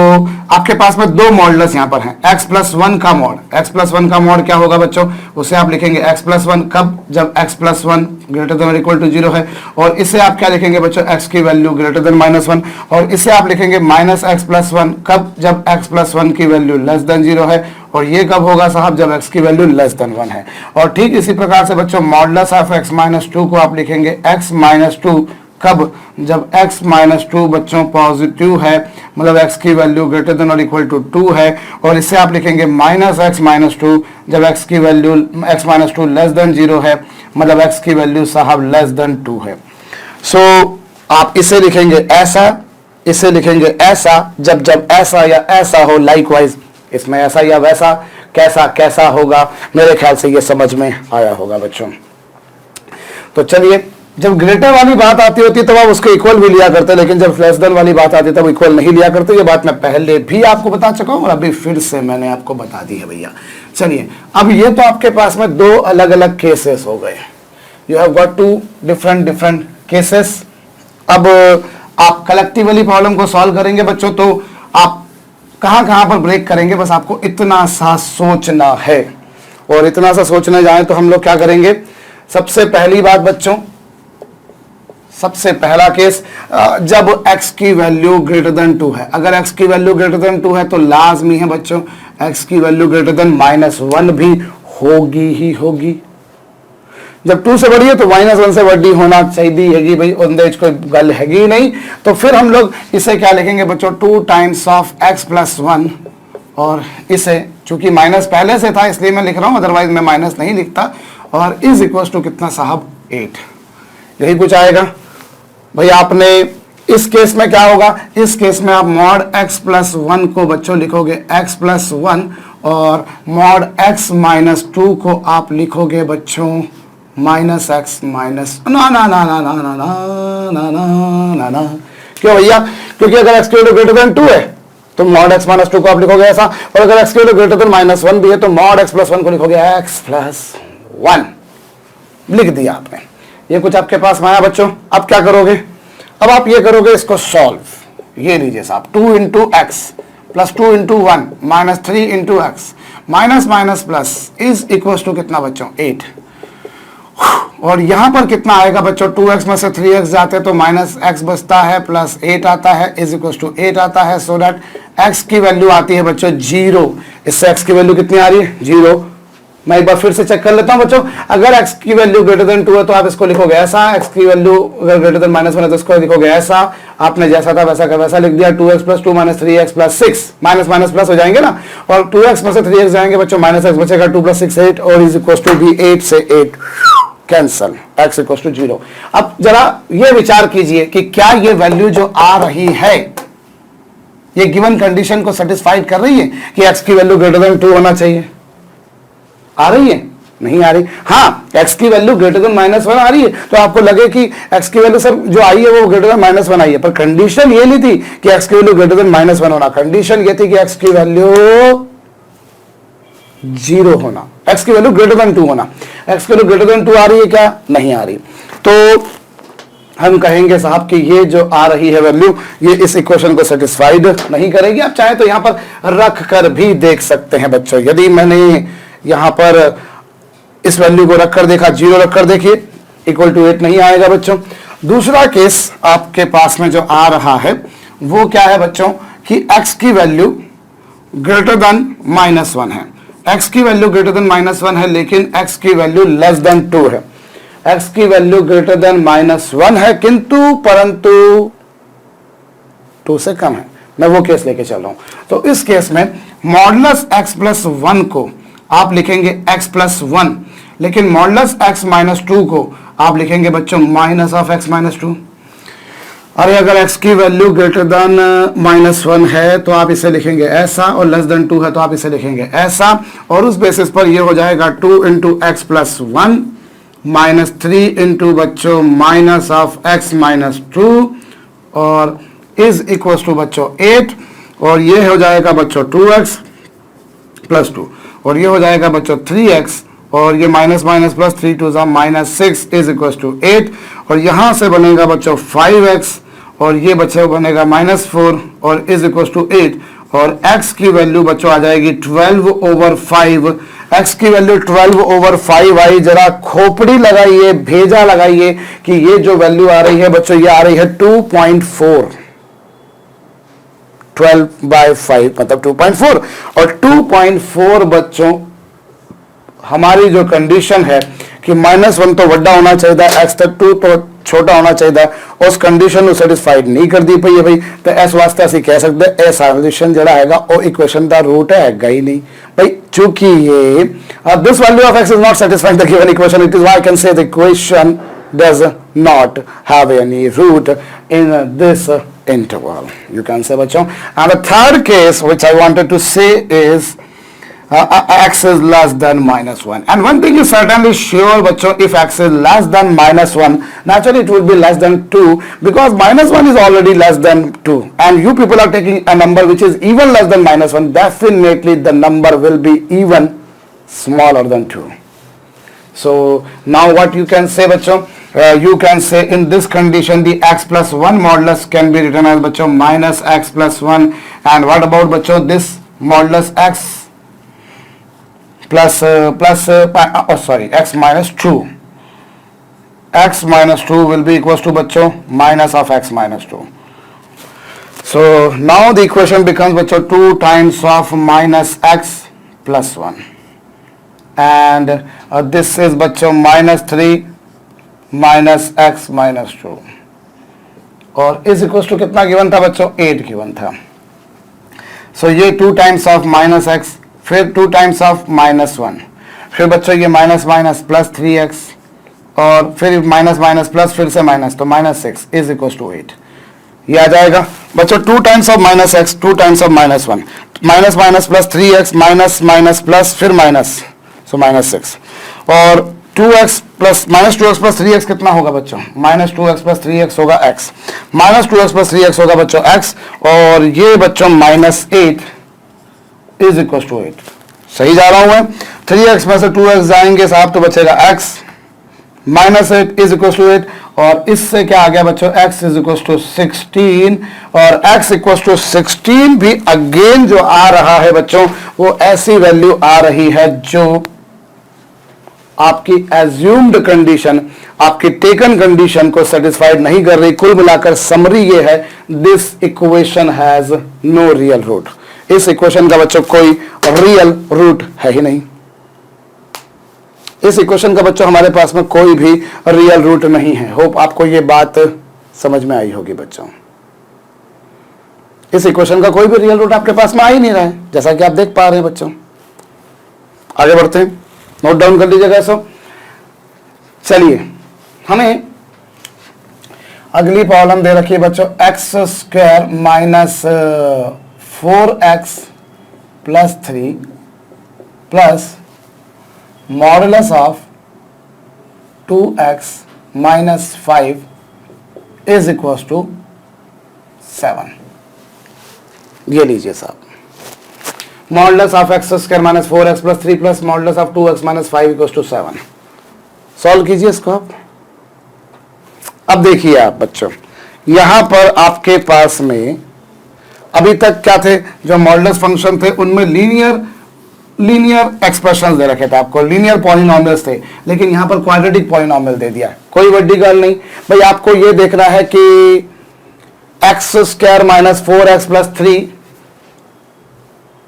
आपके पास में दो मॉडुलस यहाँ पर हैं, x प्लस वन का मॉड। x प्लस वन का मॉड क्या होगा बच्चों, उसे आप लिखेंगे x प्लस वन, कब, जब x plus one greater than equal to 0 है। और इसे आप क्या लिखेंगे बच्चों, x की value greater than minus one. और इसे आप लिखेंगे माइनस एक्स प्लस वन, कब, जब x प्लस वन की वैल्यू लेस देन 0 है। और ये कब होगा साहब, जब x की वैल्यू लेस देन 1 है। और ठीक इसी प्रकार से बच्चों modulus of x minus two को आप लिखेंगे x माइनस टू, कब, जब x माइनस टू बच्चों पॉजिटिव है, मतलब x की वैल्यू ग्रेटर देन और इक्वल टू 2 है। और इसे आप लिखेंगे माइनस x माइनस टू, जब x की value x minus two less than 0 है, मतलब x की वैल्यू साहब लेस देन 2 है। सो आप इसे लिखेंगे ऐसा, इसे लिखेंगे ऐसा, जब जब ऐसा या ऐसा हो। लाइकवाइज इसमें ऐसा या वैसा, कैसा कैसा होगा, मेरे ख्याल से ये समझ में आया होगा बच्चों। तो चलिए, जब ग्रेटर वाली बात आती होती है तब आप उसको इक्वल भी लिया करते, लेकिन जब लेस देन वाली बात आती है तब इक्वल नहीं लिया करते। ये बात मैं पहले भी आपको बता चुका हूं और अभी फिर से मैंने आपको बता दी है भैया। चलिए, अब ये तो आपके पास में दो अलग अलग केसेस हो गए, you have got two different cases. अब आप कलेक्टिवली प्रॉब्लम को सॉल्व करेंगे बच्चों, तो आप कहां पर ब्रेक करेंगे, बस आपको इतना सा सोचना है। और इतना सा सोचने जाए तो हम लोग क्या करेंगे, सबसे पहली बात बच्चों, सबसे पहला केस, जब x की वैल्यू ग्रेटर देन 2 है। अगर x की वैल्यू ग्रेटर देन 2 है तो लाजमी है बच्चों x की वैल्यू ग्रेटर देन माइनस 1 भी होगी ही होगी। जब 2 से बड़ी है तो माइनस 1 से बड़ी होना चाहिए भाई, अंदेज कोई गल हैगी ही नहीं। तो फिर हम लोग इसे क्या लिखेंगे बच्चों, 2 टाइम्स ऑफ x प्लस 1। और इसे चूंकि माइनस पहले से था इसलिए मैं लिख रहा हूं, अदरवाइज मैं माइनस नहीं लिखता। और इज इक्वल टू कितना साहब, 8। यही कुछ आएगा भाई। आपने इस केस में क्या होगा, इस केस में आप मॉड x प्लस 1 को बच्चों लिखोगे x प्लस 1, और मॉड x माइनस 2 को आप लिखोगे बच्चों माइनस x माइनस ना ना ना ना ना ना ना ना ना ना। क्यों भैया, क्योंकि अगर x ग्रेटर देन 2 है तो मॉड x माइनस 2 को आप लिखोगे ऐसा, और अगर x ग्रेटर देन माइनस 1 भी है तो मॉड x प्लस 1 को लिखोगे x प्लस 1। लिख दिया आपने, ये कुछ आपके पास में आया बच्चों। अब क्या करोगे, अब आप ये करोगे इसको सॉल्व। ये लीजिए साहब, 2 into x plus 2 into 1 minus 3 into x minus minus plus is equal to कितना बच्चों, 8। और यहां पर कितना आएगा बच्चों, 2x में से 3x जाते हैं तो माइनस x बचता है, प्लस 8 आता है, इज इक्वल टू 8 आता है। सो दैट x की वैल्यू आती है बच्चों 0। इससे x की वैल्यू कितनी आ रही है, 0। मैं एक बार फिर से चेक कर लेता हूं बच्चों। अगर x की वैल्यू ग्रेटर देन 2 है तो आप इसको लिखोगे ऐसा, x की वैल्यू अगर ग्रेटर देन माइनस 1 है तो इसको लिखोगे ऐसा। आपने जैसा था वैसा का वैसा लिख दिया, 2x plus 2 minus 3x plus 6, minus minus plus हो जाएंगे ना, और 2x में से 3x जाएंगे बच्चों, माइनस x बचेगा, 2 प्लस 6 8, और इज इक्वल टू भी 8 से 8 कैंसल, x इक्वल टू 0। अब जरा ये विचार कीजिए कि क्या ये वैल्यू जो आ रही है ये गिवन कंडीशन को सेटिस्फाइड कर रही है कि x की वैल्यू ग्रेटर देन 2 होना चाहिए। आ रही है, नहीं आ रही। हाँ, x की वैल्यू ग्रेटर देन माइनस 1 आ रही है तो आपको लगे कि x की वैल्यू सर जो आई है वो ग्रेटर देन माइनस 1 आई है, पर कंडीशन ये नहीं थी कि x की वैल्यू ग्रेटर देन माइनस 1 होना, कंडीशन ये थी कि x की वैल्यू 0 होना, x की वैल्यू ग्रेटर देन 2 होना। x की वैल्यू ग्रेटर देन 2 आ रही है क्या, नहीं आ रही, तो हम कहेंगे साहब कि ये जो आ रही है वैल्यू ये इस इक्वेशन को सेटिस्फाइड नहीं करेगी। आप चाहे तो यहां पर रख कर भी देख सकते हैं बच्चों। यदि मैंने यहां पर इस वैल्यू को रखकर देखा, 0 रखकर देखिए, इक्वल टू 8 नहीं आएगा बच्चों। दूसरा केस आपके पास में जो आ रहा है वो क्या है बच्चों कि x की वैल्यू ग्रेटर देन माइनस 1 है, x की वैल्यू ग्रेटर देन माइनस 1 है, लेकिन x की वैल्यू लेस देन 2 है। x की वैल्यू ग्रेटर देन माइनस 1 है किंतु परंतु 2 से कम है। मैं वो केस लेके चल रहा हूं। तो इस केस में मॉडुलस x प्लस 1 को आप लिखेंगे x प्लस 1, लेकिन मॉडुलस x माइनस 2 को आप लिखेंगे बच्चों माइनस ऑफ x माइनस 2। अरे अगर x की वैल्यू ग्रेटर देन माइनस 1 है तो आप इसे लिखेंगे ऐसा, और लेस देन 2 है तो आप इसे लिखेंगे ऐसा, और उस बेसिस पर ये हो जाएगा 2 into x plus 1 minus 3 into बच्चों माइनस ऑफ x माइनस 2, और इज इक्वल टू बच्चों 8, और ये हो जाएगा बच्चों 2x प्लस 2, और ये हो जाएगा बच्चों 3x, और ये minus minus plus 3 to minus 6 is equal to 8, और यहां से बनेगा बच्चों 5x, और ये बच्चे बनेगा -4 और इज इक्वल टू 8 और x की वैल्यू बच्चों आ जाएगी 12/5। x की वैल्यू 12/5 आई। जरा खोपड़ी लगाइए, भेजा लगाइए कि ये जो वैल्यू आ रही है बच्चों ये आ रही है 2.4। 12/5 मतलब 2.4 और 2.4 बच्चों हमारी जो कंडीशन है कि -1 तो बड़ा होना चाहिए, x तक 2 तो छोटा होना चाहिए, उस कंडीशन को सेटिस्फाइड नहीं कर दी पई है भाई। तो इस वास्ते असं कह सकते ए सॉल्यूशन जड़ा हैगा वो इक्वेशन का रूट हैगा ही नहीं भाई, चूंकि ये this value of x is not satisfying the given equation, it is why I can say the equation does not have any root in this interval, you can say bachcho. And the third case which I wanted to say is x is less than -1, and one thing is certainly sure bachcho, if x is less than -1 naturally it will be less than 2 because -1 is already less than 2 and you people are taking a number which is even less than -1, definitely the number will be even smaller than 2. So now what you can say bachcho, you can say in this condition the x plus 1 modulus can be written as bachcho minus x plus 1, and what about bachcho this modulus x plus x minus 2. X minus 2 will be equals to bachcho minus of x minus 2. So now the equation becomes bachcho 2 times of minus x plus 1, and this is bachcho -3 minus x minus 2 और is equal to कितना given था बच्चों 8 given था। सो ये 2 times of minus x, फिर 2 times of -1, फिर बच्चों ये माइनस माइनस प्लस 3x और फिर माइनस माइनस प्लस फिर से माइनस, तो -6 इज इक्वल टू 8 ये आ जाएगा बच्चों। 2 times of -x, 2 times of -1, minus minus plus 3x, minus minus plus फिर माइनस, सो -6 और 2x plus -2x plus 3x कितना होगा बच्चों, -2x प्लस 3x होगा x, -2x प्लस 3x होगा बच्चों x और ये बच्चों -8 इज इक्वल टू 8। सही जा रहा हूं मैं, 3x में से 2x जाएंगे साहब तो बचेगा x, -8 इज इक्वल टू 8 और इससे क्या आ गया बच्चों x इज इक्वल टू 16 और x इक्वल टू 16 भी अगेन जो आ रहा है बच्चों वो ऐसी वैल्यू आ रही है जो आपकी एज्यूम्ड कंडीशन, आपकी टेकन कंडीशन को सेटिस्फाइड नहीं कर रही। कुल मिलाकर समरी ये है, this equation has no real root. इस इक्वेशन का बच्चों कोई रियल रूट है ही नहीं। इस इक्वेशन का बच्चों हमारे पास में कोई भी रियल रूट नहीं है। होप आपको ये बात समझ में आई होगी बच्चों। इस इक्वेशन का कोई भी रियल रूट आपके पास में आ ही नहीं रहा है, जैसा कि आप देख पा रहे हैं बच्चों। आगे बढ़ते हैं, नोट डाउन कर लीजिएगा सब। चलिए हमें अगली प्रॉब्लम दे रखी है बच्चों, x² minus 4x plus 3 plus modulus of 2x minus 5 is equal to 7। ये लीजिए साहब, modulus of x² minus 4x plus 3 plus modulus of 2x minus 5 equal to 7। Solve कीजिए इसको आप। अब देखिए आप बच्चों, यहां पर आपके पास में अभी तक क्या थे, जो मॉडुलस फंक्शन थे उनमें लीनियर एक्सप्रेशन दे रखे थे आपको, लीनियर पॉलिनोमियल्स थे, लेकिन यहां पर क्वाड्रेटिक पॉलिनोमियल दे दिया। कोई बड़ी गल नहीं भाई, आपको ये देखना है कि x² माइनस 4x प्लस 3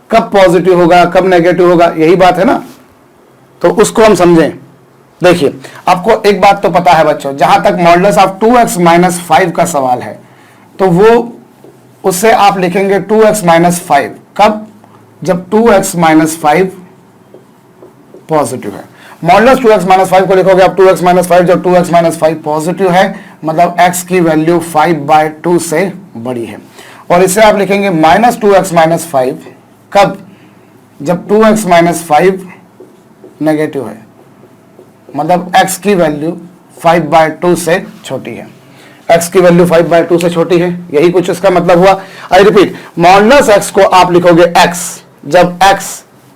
कब पॉजिटिव होगा कब नेगेटिव होगा, यही बात है ना। तो उसको हम समझें। देखिए आपको एक बात तो पता है बच्चों, जहां तक मॉडुलस ऑफ 2x माइनस 5 का सवाल है तो वो उससे आप लिखेंगे 2x माइनस 5 कब, जब 2x माइनस 5 पॉजिटिव है। मॉडुलस 2x माइनस 5 को लिखोगे आप 2x माइनस 5 जब 2x माइनस 5 पॉजिटिव है, मतलब x की वैल्यू 5/2 से बड़ी है। और इसे आप लिखेंगे माइनस 2x माइनस 5 कब, जब 2x माइनस 5 नेगेटिव है, मतलब x की वैल्यू 5/2 से छोटी है। x की वैल्यू 5/2 से छोटी है, यही कुछ इसका मतलब हुआ। आई रिपीट, मॉडुलस x को आप लिखोगे x जब x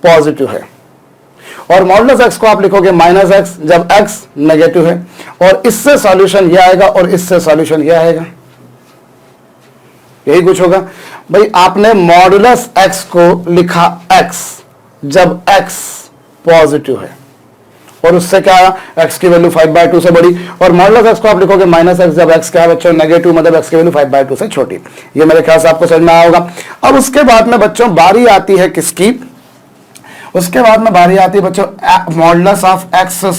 पॉजिटिव है, और मॉडुलस x को आप लिखोगे माइनस x जब x नेगेटिव है। और इससे सॉल्यूशन यह आएगा और इससे सॉल्यूशन यह आएगा। यही कुछ होगा भाई। आपने मॉडुलस x को लिखा x जब x पॉजिटिव है, और उससे क्या आया, x की वैल्यू 5/2 से बड़ी, और मॉडुलस x को आप लिखोगे -x जब x क्या है बच्चों नेगेटिव, मतलब x की वैल्यू 5/2 से छोटी। ये मेरे ख्याल से आपको समझ में आया होगा। अब उसके बाद में बच्चों बारी आती है किसकी, उसके बाद में बारी आती है बच्चों मॉडुलस ऑफ x²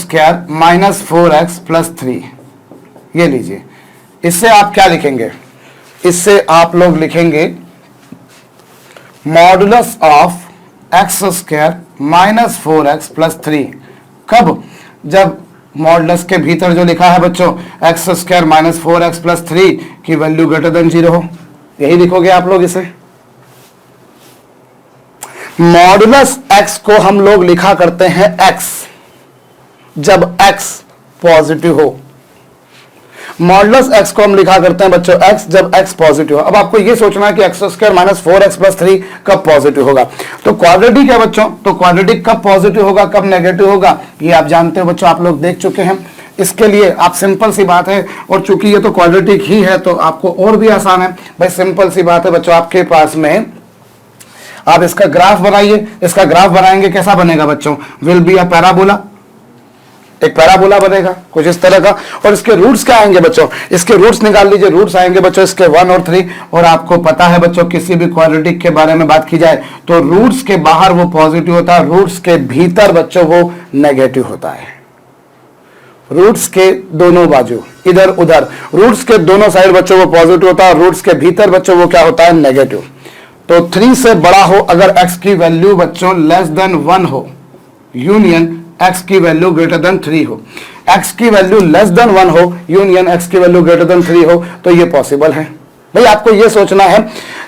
-4x + 3। ये लीजिए, इससे आप क्या लिखेंगे, इससे आप लोग लिखेंगे मॉडुलस ऑफ x² -4x + 3। कब, जब मॉडुलस के भीतर जो लिखा है बच्चों x² -4x + 3 की वैल्यू >0 हो। यही लिखोगे आप लोग इसे। मॉडुलस x को हम लोग लिखा करते हैं x जब x पॉजिटिव हो। मॉडुलस x को हम लिखा करते हैं बच्चों x जब x पॉजिटिव हो। अब आपको ये सोचना है कि x² -4x + 3 कब पॉजिटिव होगा। तो क्वाड्रेटिक है बच्चों, तो क्वाड्रेटिक कब पॉजिटिव होगा, कब नेगेटिव होगा, ये आप जानते हो बच्चों, आप लोग देख चुके हैं। इसके लिए आप सिंपल सी बात है, और चूंकि ये तो क्वाड्रेटिक ही है तो आपको और भी आसान है भाई। सिंपल सी बात है बच्चों, आपके पास में आप इसका ग्राफ बनाइए। इसका ग्राफ बनाएंगे, कैसा बनेगा बच्चों, विल बी अ पैराबोला, एक पैराबोला बनेगा कुछ इस तरह का। और इसके रूट्स क्या आएंगे बच्चों, इसके रूट्स निकाल लीजिए। रूट्स आएंगे बच्चों इसके 1 और 3। और आपको पता है बच्चों, किसी भी क्वाड्रेटिक के बारे में बात की जाए तो रूट्स के बाहर वो पॉजिटिव होता है, रूट्स के भीतर बच्चों वो नेगेटिव होता है। रूट्स के दोनों बाजू, इधर उधर, रूट्स के दोनों साइड बच्चों वो पॉजिटिव होता है, रूट्स के भीतर बच्चों वो क्या होता है, नेगेटिव। तो 3 से बड़ा हो अगर x की वैल्यू बच्चों <1 हो, यूनियन x की वैल्यू <3 हो, x की वैल्यू <1 हो, यूनियन x की वैल्यू <3 हो, तो ये पॉसिबल है भाई। आपको ये सोचना है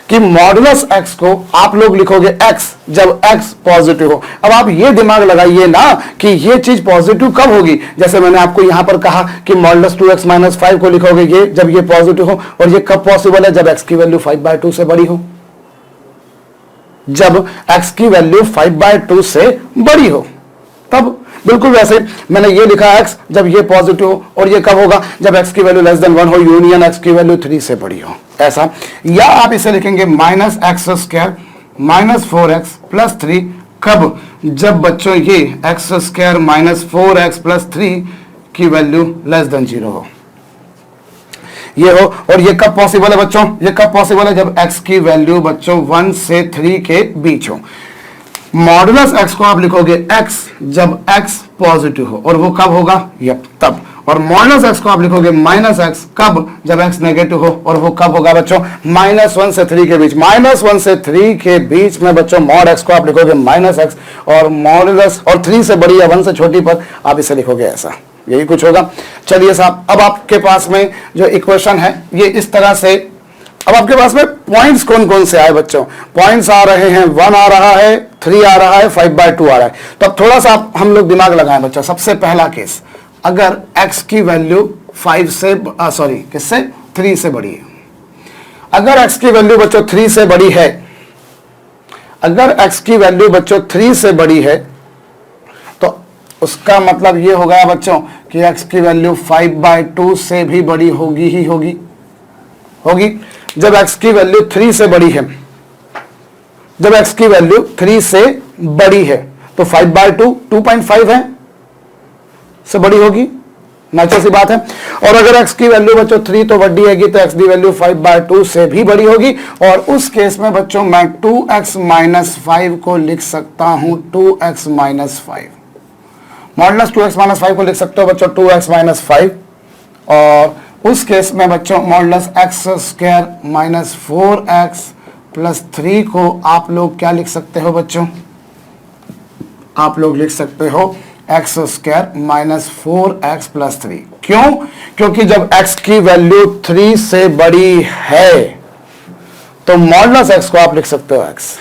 कि मॉडुलस x को आप लोग लिखोगे x जब x पॉजिटिव हो। अब आप ये दिमाग लगाइए ना कि ये चीज पॉजिटिव कब होगी। जैसे मैंने आपको यहां पर कहा कि मॉडुलस 2x - 5 को लिखोगे ये जब ये पॉजिटिव हो, और ये कब पॉसिबल है, जब x की वैल्यू 5/2 से बड़ी हो। जब x की वैल्यू 5/2 से बड़ी हो तब। बिल्कुल वैसे मैंने ये लिखा x जब ये पॉजिटिव हो, और ये कब होगा, जब x की वैल्यू <1 हो, यूनियन x की वैल्यू 3 से बड़ी हो, ऐसा। या आप इसे लिखेंगे -x² -4x + 3 कब, जब बच्चों ये x² -4x + 3 की वैल्यू <0 हो। ये हो, और ये कब पॉसिबल है बच्चों, ये कब पॉसिबल है, जब x की वैल्यू बच्चों 1 से 3 के बीच हो। मॉडुलस x को आप लिखोगे x जब x पॉजिटिव हो, और वो कब होगा, यप तब। और मॉडुलस x को आप लिखोगे -x कब, जब x नेगेटिव हो, और वो कब होगा बच्चों, -1 से 3 के बीच। -1 से 3 के बीच में बच्चों मॉड x को आप लिखोगे -x, और मॉडुलस और 3 से बड़ी या 1 से छोटी पर आप इसे लिखोगे ऐसा। यही कुछ होगा। चलिए साहब, अब आपके पास में जो इक्वेशन है ये इस तरह से। अब आपके पास में पॉइंट्स कौन कौन से आए बच्चों, पॉइंट्स आ रहे हैं, 1 आ रहा है, 3 आ रहा है, 5/2 आ रहा है। तो अब थोड़ा सा हम लोग दिमाग लगाएं बच्चों। सबसे पहला केस, अगर x की वैल्यू 5 से किससे, 3 से बड़ी है। अगर x की वैल्यू बच्चों 3 से बड़ी है, अगर x की वैल्यू बच्चों 3 से बड़ी है, तो उसका मतलब ये होगा बच्चों कि x की वैल्यू 5/2 से भी बड़ी होगी ही होगी। जब x की वैल्यू 3 से बड़ी है, जब x की वैल्यू 3 से बड़ी है तो 5/2 2.5 है से बड़ी होगी, नेचुरल सी बात है। और अगर x की वैल्यू बच्चों 3 तो बड़ी हैगी, तो x की वैल्यू 5/2 से भी बड़ी होगी। और उस केस में बच्चों मैं 2x - 5 को लिख सकता हूं 2x - 5। मॉडुलस 2x - 5 को लिख सकते हो बच्चों 2x - 5। और उस केस में बच्चों मॉडुलस x² -4x + 3 को आप लोग क्या लिख सकते हो बच्चों, आप लोग लिख सकते हो x² -4x + 3। क्यों, क्योंकि जब x की वैल्यू 3 से बड़ी है तो मॉडुलस x को आप लिख सकते हो x।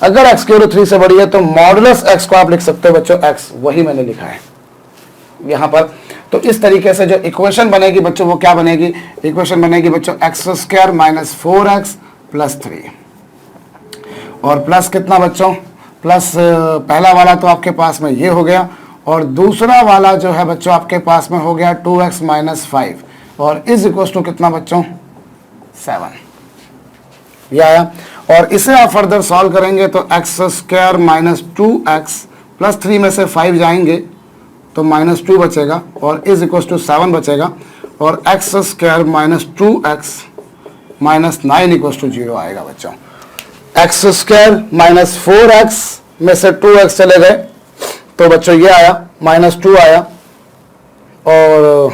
अगर x की वैल्यू 3 से बड़ी है तो मॉडुलस x को आप लिख सकते हो बच्चों x। वही मैंने लिखा है यहां पर। तो इस तरीके से जो इक्वेशन बनेगी बच्चों वो क्या बनेगी, इक्वेशन बनेगी बच्चों x² -4x + 3। और प्लस कितना बच्चों, प्लस पहला वाला तो आपके पास में ये हो गया, और दूसरा वाला जो है बच्चों आपके पास में हो गया 2x - 5, और इज इक्वल टू कितना बच्चों, 7, ये आया। और इसे आप फर्दर सॉल्व करेंगे तो x square minus 2x plus 3 में से 5 जाएंगे तो -2 बचेगा और इज इक्वल टू 7 बचेगा और x square minus 2x minus 9 equal to 0 आएगा बच्चों। एक्स स्क्वायर माइनस 4x में से 2x चले गए तो बच्चों ये आया -2 आया और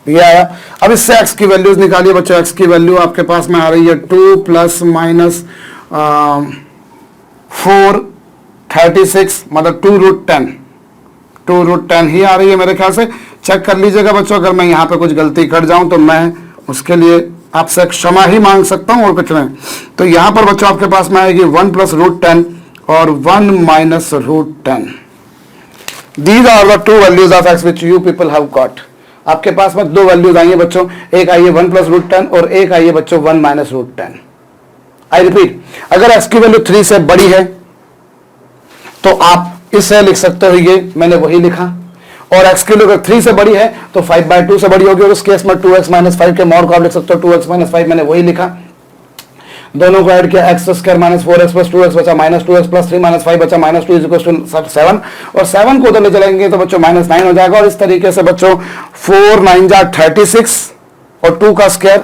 ये आया। अब इससे x की वैल्यूज निकालिए बच्चों। x की वैल्यू आपके पास में आ रही है 2 प्लस माइनस 4 36 मतलब 2√10 ही आ रही है मेरे ख्याल से। चेक कर लीजिएगा बच्चों, अगर मैं यहाँ पे कुछ गलती कर जाऊं तो मैं उसके लिए आपसे क्षमा ही मांग सकता हूं और कुछ नहीं। तो यहाँ पर बच्चों आपके पास में आएगी 1 प्लस √10 और 1 minus √10। These are the two values of x which you people have got। आपके पास में दो वैल्यूज आई है बच्चों, एक आई है 1 प्लस √10 और एक आई है बच्चों 1 माइनस √10। आई रिपीट, अगर x की वैल्यू 3 से बड़ी है तो आप इसे लिख सकते हो, ये मैंने वही लिखा। और x की वैल्यू 3 से बड़ी है तो 5/2 से बड़ी होगी और उस केस में 2x माइनस 5 के मॉड को आप लिख सकते हो 2x माइनस 5, मैंने वही लिखा। दोनों को ऐड किया, x square minus 4x plus 2x बचा -2x प्लस 3 माइनस 5 बचा -2 इज इक्वल टू 7 और 7 को उधर ले चलेंगे तो बच्चों -9 हो जाएगा। और इस तरीके से बच्चों 4 9 जा 36 और 2 का स्क्वायर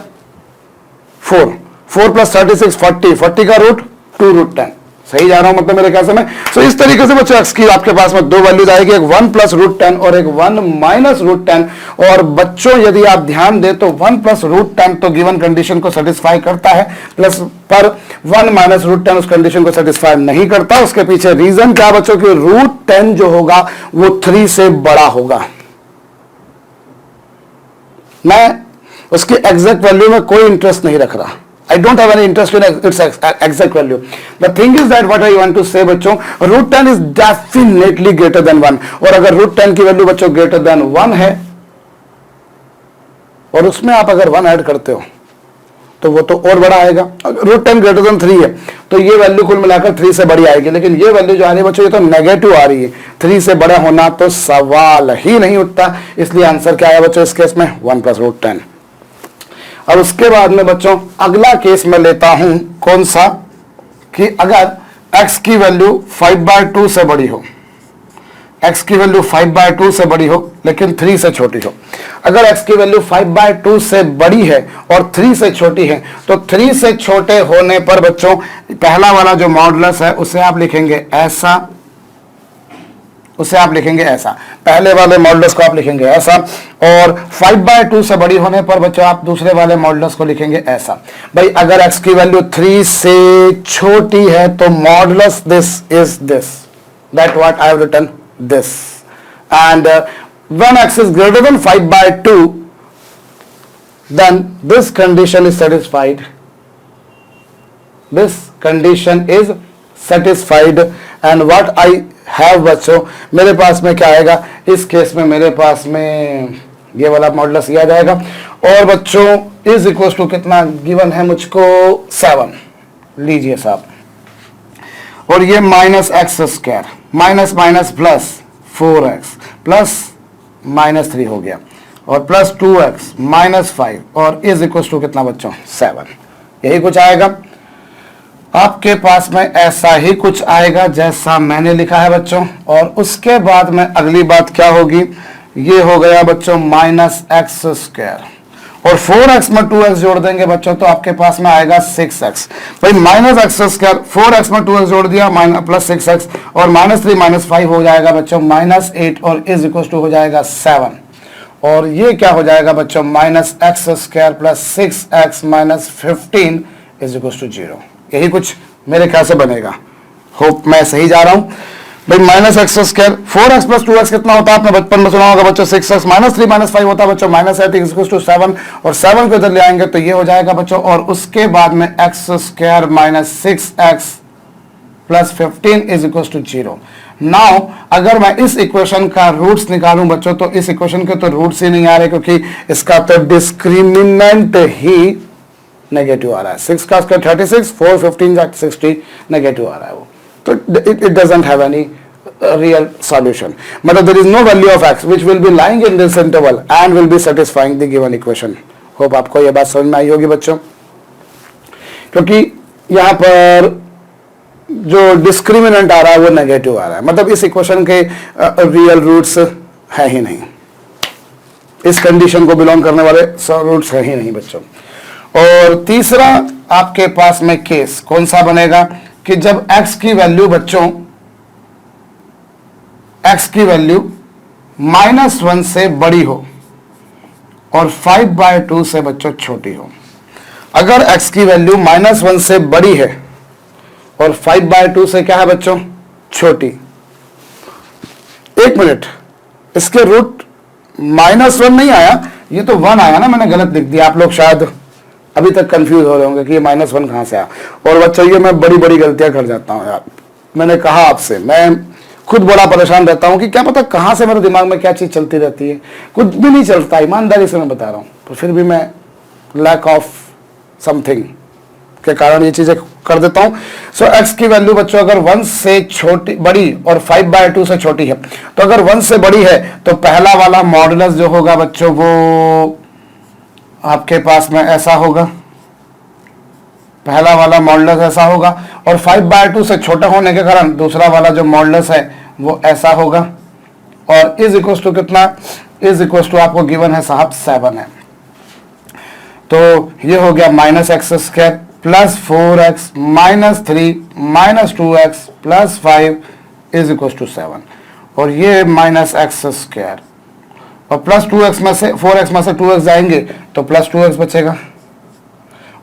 4 प्लस 36 40 का रूट 2√10। सही जा रहा हूं मतलब मेरे ख्याल से मैं। सो इस तरीके से बच्चों एक्स की आपके पास में दो वैल्यूज आएगी, एक 1 प्लस √10 और एक 1 माइनस √10। और बच्चों यदि आप ध्यान दें तो 1 प्लस √10 तो गिवन कंडीशन को सेटिस्फाई करता है, प्लस पर 1 माइनस √10 उस कंडीशन को सेटिस्फाई नहीं करता। उसके पीछे रीजन क्या बच्चों की √10 जो होगा वो 3 से बड़ा होगा। मैं उसकी एग्जैक्ट वैल्यू में कोई इंटरेस्ट नहीं रख रहा। I don't have any interest in its exact value. The thing is that what I want to say बच्चों, √10 is definitely greater than 1। और अगर √10 की वैल्यू बच्चों greater than 1 है और उसमें आप अगर 1 ऐड करते हो तो वो तो और बड़ा आएगा। √10 greater than 3 है तो ये वैल्यू कुल मिलाकर 3 से बड़ी आएगी, लेकिन ये वैल्यू जो आ रही है बच्चों ये तो नेगेटिव आ रही है। 3 से बड़ा होना तो सवाल ही नहीं उठता, इसलिए आंसर क्या आया बच्चों इस केस में 1 प्लस √10। अब उसके बाद में बच्चों अगला केस में लेता हूं, कौन सा, कि अगर x की वैल्यू 5/2 से बड़ी हो, x की वैल्यू 5/2 से बड़ी हो लेकिन 3 से छोटी हो। अगर x की वैल्यू 5/2 से बड़ी है और 3 से छोटी है तो 3 से छोटे होने पर बच्चों पहला वाला जो मॉडुलस है उसे आप लिखेंगे ऐसा, पहले वाले मॉडुलस को आप लिखेंगे ऐसा। और 5/2 से बड़ी होने पर बच्चों आप दूसरे वाले मॉडुलस को लिखेंगे ऐसा। भाई अगर x की वैल्यू 3 से छोटी है तो modulus this is this, that what I have written this. And when x is greater than 5/2 then this condition is satisfied, this condition is satisfied। and what I have बच्चों मेरे पास में क्या आएगा इस केस में, मेरे पास में ये वाला मॉडुलस आ जाएगा। और बच्चों इज इक्वल टू कितना गिवन है मुझको 7 लीजिए साहब, और ये minus x square minus minus plus 4x plus -3 हो गया और प्लस 2x माइनस 5 और इज इक्वल टू कितना बच्चों 7। यही कुछ आएगा आपके पास में, ऐसा ही कुछ आएगा जैसा मैंने लिखा है बच्चों। और उसके बाद में अगली बात क्या होगी, ये हो गया बच्चों -x² और 4x में 2x जोड़ देंगे बच्चों तो आपके पास में आएगा 6x। भाई -x², 4x में 2x जोड़ दिया प्लस 6x और -3 -5 हो जाएगा बच्चों -8 और इज इक्वल टू हो जाएगा 7। और ये क्या हो जाएगा बच्चों -x² plus 6x minus 15 is equal to 0। यही कुछ मेरे ख्याल से बनेगा, होप मैं सही जा रहा हूं। भाई -x², 4x प्लस 2x कितना होता है आपने बचपन में सुना होगा बच्चों 6x, -3 -5 होता है बच्चों -8 इज इक्वल टू 7 और 7 को इधर ले आएंगे तो ये हो जाएगा बच्चों। और उसके बाद में x² minus 6x plus 15 is equal to 0। Now अगर मैं इस इक्वेशन का रूट्स निकालूं बच्चों तो इस इक्वेशन के तो रूट्स ही नहीं आ रहे क्योंकि इसका तो डिस्क्रिमिनेंट ही नेगेटिव आ रहा है। 6 का स्क्वायर 36, 4 15 जा 60 नेगेटिव आ रहा है वो, तो it doesn't have any real solution. मतलब there is no value of x which will be lying in this interval and will be satisfying the given equation. Hope आपको ये बात समझ में आई होगी बच्चों। क्योंकि यहां पर जो डिस्क्रिमिनेंट आ रहा है वो नेगेटिव आ रहा है, मतलब इस इक्वेशन के रियल रूट्स है ही नहीं, इस कंडीशन को बिलोंग करने वाले रूट्स है ही नहीं बच्चों। और तीसरा आपके पास में केस कौन सा बनेगा कि जब x की वैल्यू बच्चों x की वैल्यू -1 से बड़ी हो और 5/2 से बच्चों छोटी हो। अगर x की वैल्यू -1 से बड़ी है और 5/2 से क्या है बच्चों, छोटी। एक मिनट, इसके रूट -1 नहीं आया, ये तो 1 आया ना, मैंने गलत लिख दिया। आप लोग शायद अभी तक कंफ्यूज हो रहे होंगे कि ये -1 कहां से आया। और बच्चों ये मैं बड़ी बड़ी गलतियां कर जाता हूं यार, मैंने कहा आपसे, मैं खुद बड़ा परेशान रहता हूं कि क्या पता कहां से मेरे दिमाग में क्या चीज चलती रहती है, कुछ भी नहीं चलता, ईमानदारी से मैं बता रहा हूं। तो फिर भी मैं लैक ऑफ समथिंग के कारण ये चीजें कर देता हूं। सो x की वैल्यू बच्चों अगर 1 से छोटी बड़ी और 5/2 से छोटी है, तो अगर 1 से बड़ी है तो पहला वाला मॉडुलस जो होगा बच्चों वो आपके पास में ऐसा होगा, पहला वाला मॉडुलस ऐसा होगा, और 5/2 से छोटा होने के कारण दूसरा वाला जो मॉडुलस है वो ऐसा होगा। और इज इक्वल टू कितना, इज इक्वल टू आपको गिवन है साहब 7 है। तो ये हो गया -x² plus 4x -3 -2x plus 5 is equal to 7। और ये -x² और प्लस 2x में से 4x में से 2x जाएंगे तो प्लस 2x बचेगा।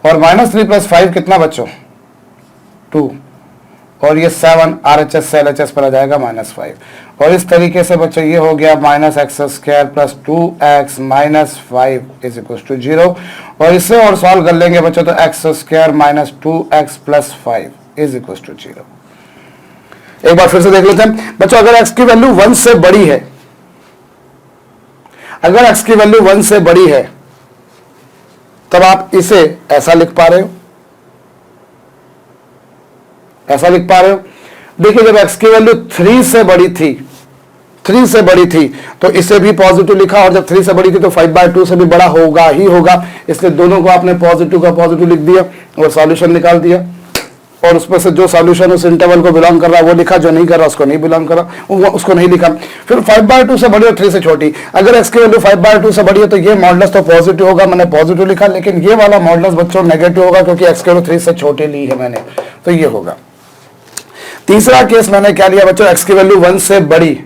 और -3 प्लस 5 कितना बच्चों, 2। और ये 7 RHS से LHS पर आ जाएगा -5। और इस तरीके से बच्चों ये हो गया -x² plus 2x -5 is equal to 0। और इससे और सॉल्व कर लेंगे बच्चों तो x² -2x plus 5 is equal to 0। एक बार फिर से देख लेते हैं बच्चों, अगर x की वैल्यू 1 से बड़ी है, अगर x की वैल्यू 1 से बड़ी है तब आप इसे ऐसा लिख पा रहे हो, ऐसा लिख पा रहे हो। देखिए जब x की वैल्यू 3 से बड़ी थी, 3 से बड़ी थी तो इसे भी पॉजिटिव लिखा, और जब 3 से बड़ी थी तो 5/2 से भी बड़ा होगा ही होगा, इसलिए दोनों को आपने पॉजिटिव का पॉजिटिव लिख दिया और सॉल्यूशन निकाल दिया। और उसमें से जो सॉल्यूशन उस इंटरवल को बिलोंग कर रहा है वो लिखा, जो नहीं कर रहा उसको नहीं बिलोंग कर रहा उसको नहीं लिखा। फिर 5/2 से बड़ी और 3 से छोटी, अगर x की वैल्यू 5/2 से बड़ी है तो ये मॉडुलस तो पॉजिटिव होगा, मैंने पॉजिटिव लिखा, लेकिन ये वाला मॉडुलस बच्चों नेगेटिव होगा क्योंकि x की वैल्यू 3 से छोटी ली है मैंने, तो ये होगा। तीसरा केस मैंने क्या लिया बच्चों, x की वैल्यू 1 से बड़ी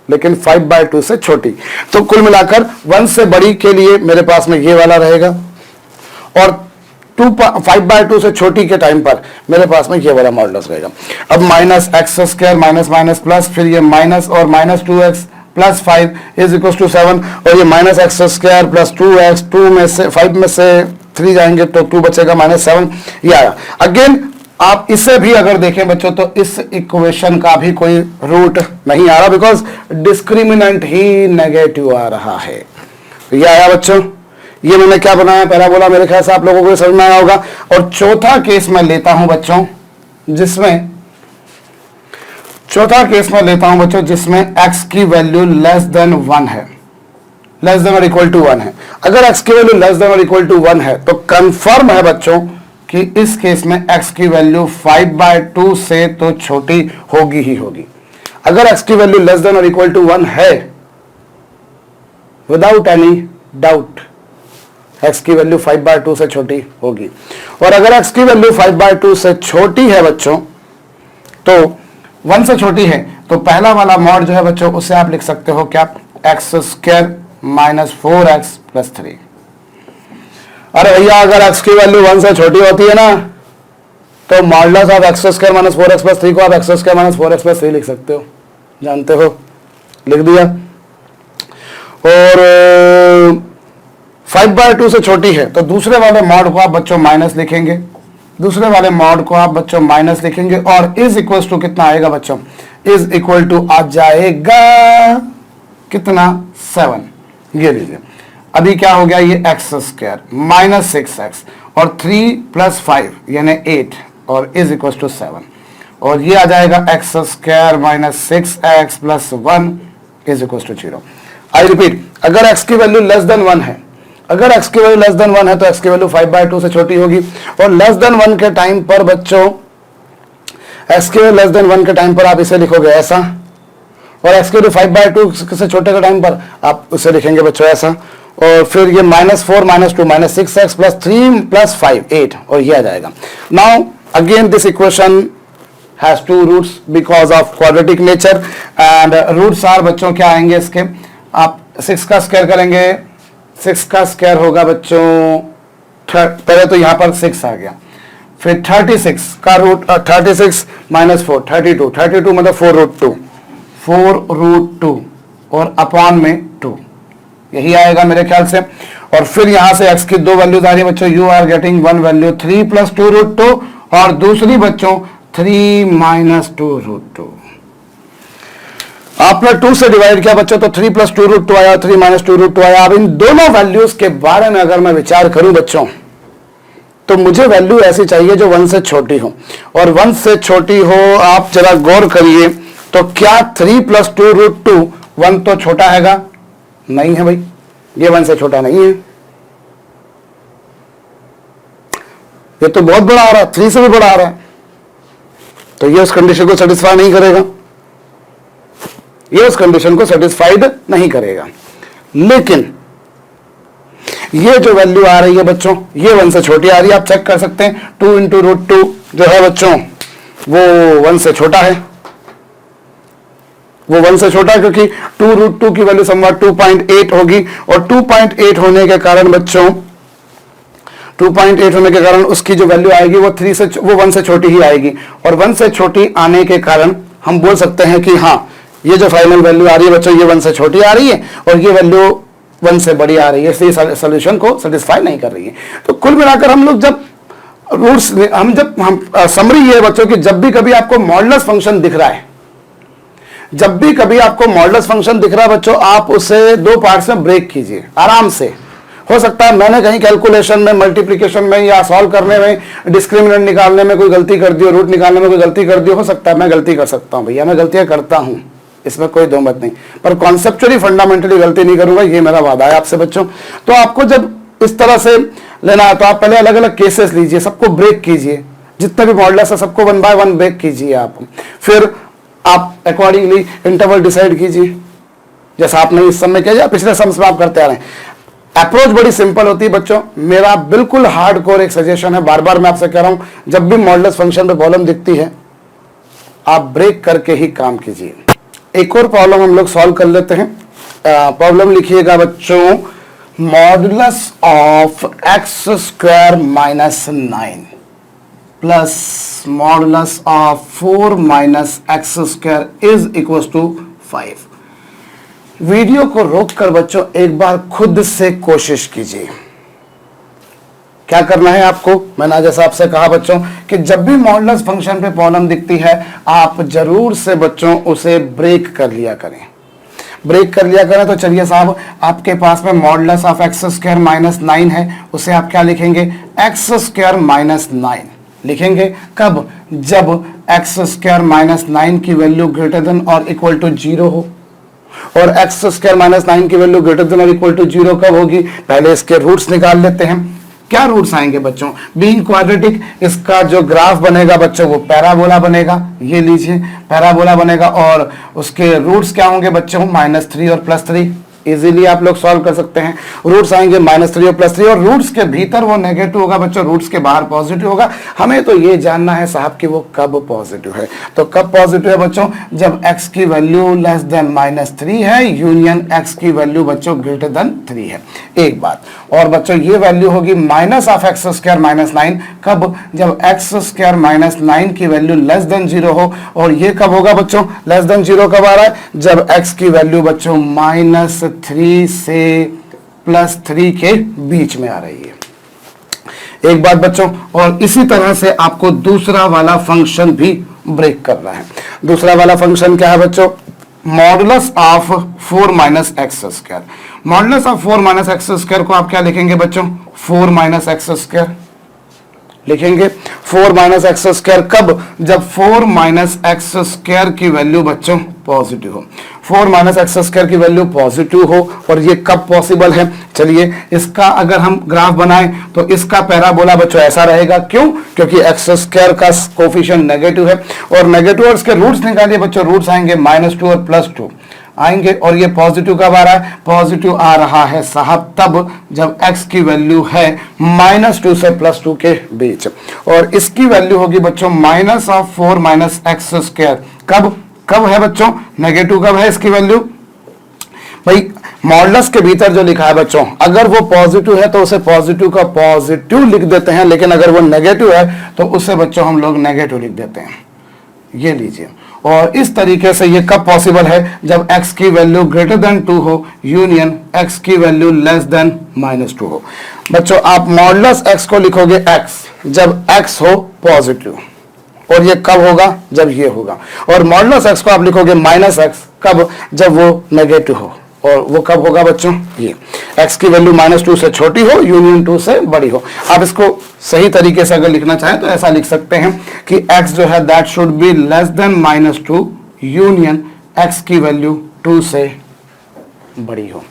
लेकिन 5/2 से छोटी। तो कुल मिलाकर 1 से बड़ी के लिए मेरे पास में ये वाला रहेगा, और 5/2 से छोटी के टाइम पर मेरे पास में ये वाला मॉडुलस रहेगा। अब -x² माइनस प्लस, फिर ये माइनस और -2x plus 5 is equal to 7, और ये -x² प्लस 2x, 2 में से 5 में से 3 जाएंगे तो 2 बचेगा -7, ये आया। अगेन आप इसे भी अगर देखें बच्चों तो इस इक्वेशन का भी कोई रूट नहीं आ रहा, बिकॉज डिस्क्रिमिनेंट ही नेगेटिव आ रहा है। ये आया बच्चों, ये मैंने क्या बनाया, पैराबोला, मेरे ख्याल से आप लोगों को समझ में आया होगा। और चौथा केस मैं लेता हूं बच्चों जिसमें, चौथा केस मैं लेता हूं बच्चों जिसमें x की वैल्यू लेस देन 1 है, लेस देन और इक्वल टू 1 है। अगर x की वैल्यू लेस देन और इक्वल टू 1 है तो कंफर्म है बच्चों कि इस केस में x की वैल्यू 5/2 से तो छोटी होगी ही होगी। अगर x की वैल्यू लेस देन और इक्वल टू 1 है, विदाउट एनी डाउट x की वैल्यू 5/2 से छोटी होगी। और अगर x की वैल्यू 5/2 से छोटी है बच्चों, तो 1 से छोटी है, तो पहला वाला मॉड जो है बच्चों उसे आप लिख सकते हो क्या, x² -4x प्लस 3। अरे भैया अगर x की वैल्यू 1 से छोटी होती है ना तो modulus of x² -4x plus 3 को आप x² -4x प्लस 3 लिख सकते हो, जानते हो, लिख दिया। और 5/2 से छोटी है तो दूसरे वाले मॉड को आप बच्चों माइनस लिखेंगे, दूसरे वाले मॉड को आप बच्चों माइनस लिखेंगे, और इज इक्वल टू कितना आएगा बच्चों, इज इक्वल टू आ जाएगा कितना, 7। ये लीजिए, अभी क्या हो गया, ये x² -6x और 3 प्लस 5 यानी 8 और इज इक्वल टू 7, और ये आ जाएगा x² -6x plus 1 is equal to 0। I repeat, अगर x की वैल्यू लेस देन 1 है, अगर x की वैल्यू लेस देन 1 है तो x की वैल्यू 5/2 से छोटी होगी, और लेस देन 1 के टाइम पर बच्चों x की वैल्यू लेस देन 1 के टाइम पर आप इसे लिखोगे ऐसा, और x की वैल्यू 5/2 से छोटे के टाइम पर आप उसे लिखेंगे बच्चों ऐसा, और फिर ये -4 -2 -6x + 3 + 5 8, और ये आ जाएगा। Now again this equation has two roots because of quadratic nature, and roots are बच्चों क्या आएंगे इसके, आप 6 का स्क्वायर करेंगे, 6 का स्क्वायर होगा बच्चों, पहले तो यहाँ पर 6 आ गया, फिर 36 का रूट 36 - 4 32, 32 मतलब 4√2, 4√2 और अपॉन में 2, यही आएगा मेरे ख्याल से। और फिर यहाँ से x की 2 वैल्यूज आ रही है बच्चों, यू आर गेटिंग 1 वैल्यू 3 + 2√2, और दूसरी बच्चों 3 - 2√2। आपने 2 से डिवाइड किया बच्चों तो 3 + 2√2 आया, 3 - 2√2 आया। अब इन दोनों वैल्यूज के बारे में अगर मैं विचार करूं बच्चों, तो मुझे वैल्यू ऐसी चाहिए जो 1 से छोटी हो, और 1 से छोटी हो, आप जरा गौर करिए, तो क्या 3 + 2√2 1 तो छोटा हैगा? नहीं है भाई, ये 1 से छोटा नहीं है, ये तो बहुत बड़ा आ रहा है, 3 से भी बड़ा आ रहा है, तो ये उस कंडीशन को सेटिस्फाई नहीं करेगा, ये उस कंडीशन को सेटिस्फाइड नहीं करेगा। लेकिन ये जो वैल्यू आ रही है बच्चों, ये 1 से छोटी आ रही है, आप चेक कर सकते हैं। 2 × √2 जो है बच्चों वो 1 से छोटा है, वो 1 से छोटा है, क्योंकि 2√2 की वैल्यू समवट 2.8 होगी, और 2.8 होने के कारण बच्चों 2.8 होने के कारण उसकी जो वैल्यू आएगी वो 1 से छोटी ही आएगी, और 1 से छोटी आने के कारण हम बोल सकते हैं कि हाँ, ये जो फाइनल वैल्यू आ रही है बच्चों, ये 1 से छोटी आ रही है, और ये वैल्यू 1 से बड़ी आ रही है, इसलिए सॉल्यूशन को सेटिस्फाई नहीं कर रही है। तो कुल मिलाकर हम लोग जब रूट्स हम समरी ये बच्चों कि जब भी कभी आपको मॉडुलस फंक्शन दिख रहा है, जब भी कभी आपको मॉडुलस फंक्शन दिख रहा है बच्चों, आप उसे 2 पार्ट्स में ब्रेक कीजिए आराम से। हो सकता है मैंने कहीं कैलकुलेशन में, मल्टीप्लिकेशन में या सॉल्व करने में, डिस्क्रिमिनेंट निकालने में कोई गलती कर दी हो, रूट निकालने में कोई गलती कर दी हो सकता है मैं गलती कर सकता हूं भैया, मैं गलतियां करता हूं, इसमें कोई दो मत नहीं, पर कॉन्सेप्चुअली फंडामेंटली गलती नहीं करूंगा, ये मेरा वादा है आपसे बच्चों। तो आपको जब इस तरह से लेना है तो आप पहले अलग अलग केसेस लीजिए, सबको ब्रेक कीजिए, जितने भी मॉडुलस है सबको 1 बाय 1 ब्रेक कीजिए आप, फिर आप अकॉर्डिंगली इंटरवल डिसाइड कीजिए, जैसा आपने इस समय किया, पिछले सम्स में आप करते आ रहे हैं। अप्रोच बड़ी सिंपल होती है बच्चों, मेरा बिल्कुल हार्डकोर एक सजेशन है, बार बार मैं आपसे कह रहा हूं, जब भी मॉडुलस फंक्शन पे प्रॉब्लम दिखती है आप ब्रेक करके ही काम कीजिए। एक और प्रॉब्लम हम लोग सॉल्व कर लेते हैं। प्रॉब्लम लिखिएगा बच्चों, modulus of x² - 9 plus modulus of 4 - x² is equal to 5। Video को रोककर बच्चों एक बार खुद से कोशिश कीजिए। क्या करना है आपको, मैंने जैसा आपसे कहा बच्चों कि जब भी मॉडुलस फंक्शन पे प्रॉब्लम दिखती है आप जरूर से बच्चों उसे ब्रेक कर लिया करें, ब्रेक कर लिया करें। तो चलिए साहब, आपके पास में मॉडुलस ऑफ x² - 9 है, उसे आप क्या लिखेंगे, x² - 9 लिखेंगे। कब, जब x² - 9 की वैल्यू ग्रेटर देन और इक्वल टू 0 हो, और x² - 9 की वैल्यू ग्रेटर देन और इक्वल टू 0 कब होगी, पहले इसके रूट्स निकाल लेते हैं। क्या रूट्स आएंगे बच्चों, बीइंग क्वाड्रेटिक, इसका जो ग्राफ बनेगा बच्चों वो पैराबोला बनेगा, ये लीजिए पैराबोला बनेगा, और उसके रूट्स क्या होंगे बच्चों, -3 और +3, इजीली आप लोग सॉल्व कर सकते हैं। रूट्स आएंगे -3 और +3, और रूट्स के भीतर वो नेगेटिव होगा बच्चों, रूट्स के बाहर पॉजिटिव होगा। हमें तो ये जानना है साहब कि वो कब पॉजिटिव है। तो कब पॉजिटिव है बच्चों, जब x की वैल्यू लेस देन -3 है, यूनियन x की वैल्यू बच्चों ग्रेटर देन 3 है। एक बात और बच्चों, ये वैल्यू होगी माइनस ऑफ x² - 9 कब, जब x² - 9 की वैल्यू लेस देन 0 हो, और ये कब होगा बच्चों, लेस देन 0 कब आ रहा है, जब x की वैल्यू बच्चों -3 से +3 के बीच में आ रही है। एक बात बच्चों, और इसी तरह से आपको दूसरा वाला फंक्शन भी ब्रेक करना है। दूसरा वाला फंक्शन क्या है बच्चों, modulus of 4 - x²। Modulus of 4 - x² को आप क्या लिखेंगे बच्चों, 4 - x² लिखेंगे 4 माइनस एक्स स्क्वायर कब, जब 4 माइनस एक्स स्क्वायर की वैल्यू बच्चों पॉजिटिव हो, 4 माइनस एक्स स्क्वायर की वैल्यू पॉजिटिव हो। और ये कब पॉसिबल है, चलिए इसका अगर हम ग्राफ बनाएं तो इसका पैराबोला बच्चों ऐसा रहेगा। क्यों, क्योंकि एक्स स्क्वायर का कोफिशिएंट नेगेटिव है और नेगेटिव और इसके रूट्स निकालिए बच्चों, रूट्स आएंगे -2 और +2 आएंगे। और ये पॉजिटिव कब आ रहा है, पॉजिटिव आ रहा है साहब तब जब x की वैल्यू है -2 से +2 के बीच, और इसकी वैल्यू होगी बच्चों -4 माइनस एक्स स्क्वायर। कब कब है बच्चों, नेगेटिव कब है इसकी वैल्यू, भाई मॉडुलस के भीतर जो लिखा है बच्चों, अगर वो पॉजिटिव है तो उसे पॉजिटिव का पॉजिटिव लिख देते हैं, लेकिन अगर वो नेगेटिव है तो उसे बच्चों हम लोग नेगेटिव लिख देते हैं। ये लीजिए, और इस तरीके से ये कब पॉसिबल है, जब x की वैल्यू ग्रेटर देन 2 हो यूनियन x की वैल्यू लेस देन -2 हो। बच्चों आप मॉडुलस x को लिखोगे x जब x हो पॉजिटिव, और ये कब होगा, जब ये होगा। और मॉडुलस x को आप लिखोगे -x कब, जब वो नेगेटिव हो, और वो कब होगा बच्चों, ये x की वैल्यू -2 से छोटी हो यूनियन 2 से बड़ी हो। आप इसको सही तरीके से अगर लिखना चाहें तो ऐसा लिख सकते हैं कि x जो है that should be less than -2 union x की वैल्यू 2 से बड़ी हो।